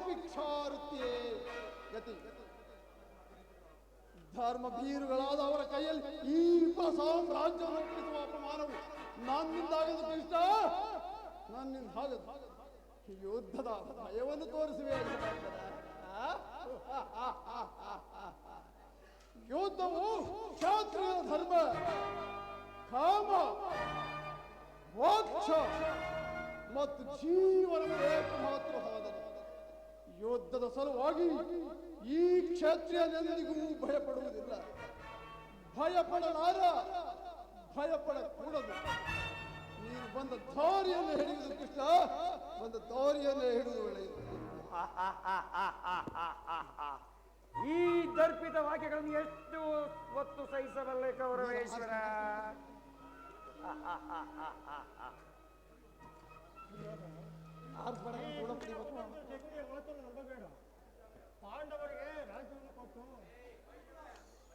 ಭಿಕ್ಷಾವೃತ್ತಿಯೇ ಗತಿ. ಧರ್ಮ ಭೀರುಗಳಾದ ಅವರ ಕೈಯಲ್ಲಿ ಈ ಸಾಮ್ರಾಜ್ಯವನ್ನು ಒಪ್ಪಿಸುವ ಅಪಮಾನವು ನನ್ನಿಂದಾಗದು ಕೃಷ್ಣ, ನನ್ನಿಂದಾಗದು. ಯುದ್ಧದ ಭಯವನ್ನು ತೋರಿಸುವೆ. ಯುದ್ಧವು ಕ್ಷಾತ್ರಿಯ ಧರ್ಮ, ಕಾಮ, ಮೋಕ್ಷ ಮತ್ತು ಜೀವನದ ಏಕಮಾತ್ರ ಸಾಧನ. ಯುದ್ಧದ ಸಲುವಾಗಿ ಈ ಕ್ಷತ್ರಿಯನೆಂದಿಗೂ ಭಯಪಡುವುದಿಲ್ಲ. ಭಯಪಡಲಾರ, ಭಯಪಡಕೂಡದು. ನೀನು ಬಂದ ದಾರಿಯನ್ನು ಹಿಡಿಯುವುದು ಕೃಷ್ಣ, ಬಂದ ದಾರಿಯನ್ನೇ ಹಿಡಿದು ಒಳ್ಳೆಯದು. ಈ ದರ್ಪಿತ ವಾಕ್ಯಗಳನ್ನು ಎಷ್ಟು ಹೊತ್ತು ಸಹಿಸಬಲ್ಲೆ ಕೌರವೇಶ್ವರ? ಪಾಂಡವರಿಗೆ ರಾಜ್ಯವನ್ನು ಕೊಟ್ಟು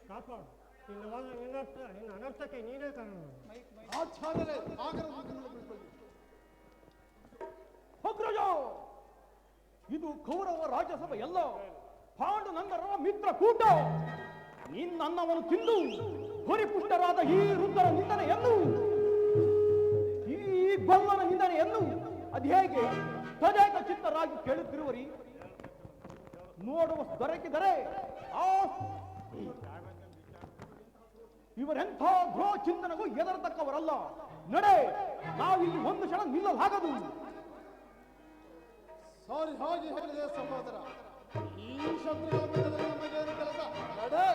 ಕಾಪಾಡು. ನಿನ್ನ ಅನರ್ಥಕ್ಕೆ ನೀನೇ ಕಾರಣ. ಅಗ್ರಜ, ಇದು ಕೌರವ ರಾಜ್ಯಸಭೆ ಎಲ್ಲ ಪಾಂಡು ನಂದರ ಮಿತ್ರ ಕೂಟ. ನಿನ್ನನ್ನವನ್ನು ತಿಂದು ಹುರಿಪುಷ್ಟರಾದ ಈ ವೃದ್ಧರ ನಿಂದನೆಯನ್ನು, ಈ ಗೊಲ್ಲನ ನಿಂದನೆಯನ್ನು ಅದು ಹೇಗೆ ತದೇಕ ಚಿತ್ತರಾಗಿ ಕೇಳುತ್ತಿರುವರಿ? ನೋಡುವ ದೊರಕಿದರೆ ಆ ಇವರೆಂಥ ದ್ರೋಹ ಚಿಂತನೆಗೂ ಎದರತಕ್ಕವರಲ್ಲ. ನಡೆ, ನಾವಿಲ್ಲಿ ಒಂದು ಕ್ಷಣ ನಿಲ್ಲಲಾಗದು. ಸಾರಿ, ಹಾಗೆ ಹೇಳಿದೆ ಸಹೋದರ. ಈ ಶತ್ರುಗಳ ಮಧ್ಯದಲ್ಲಿ ನಮಗೇನು ಕೆಲಸ? ನಡೆ.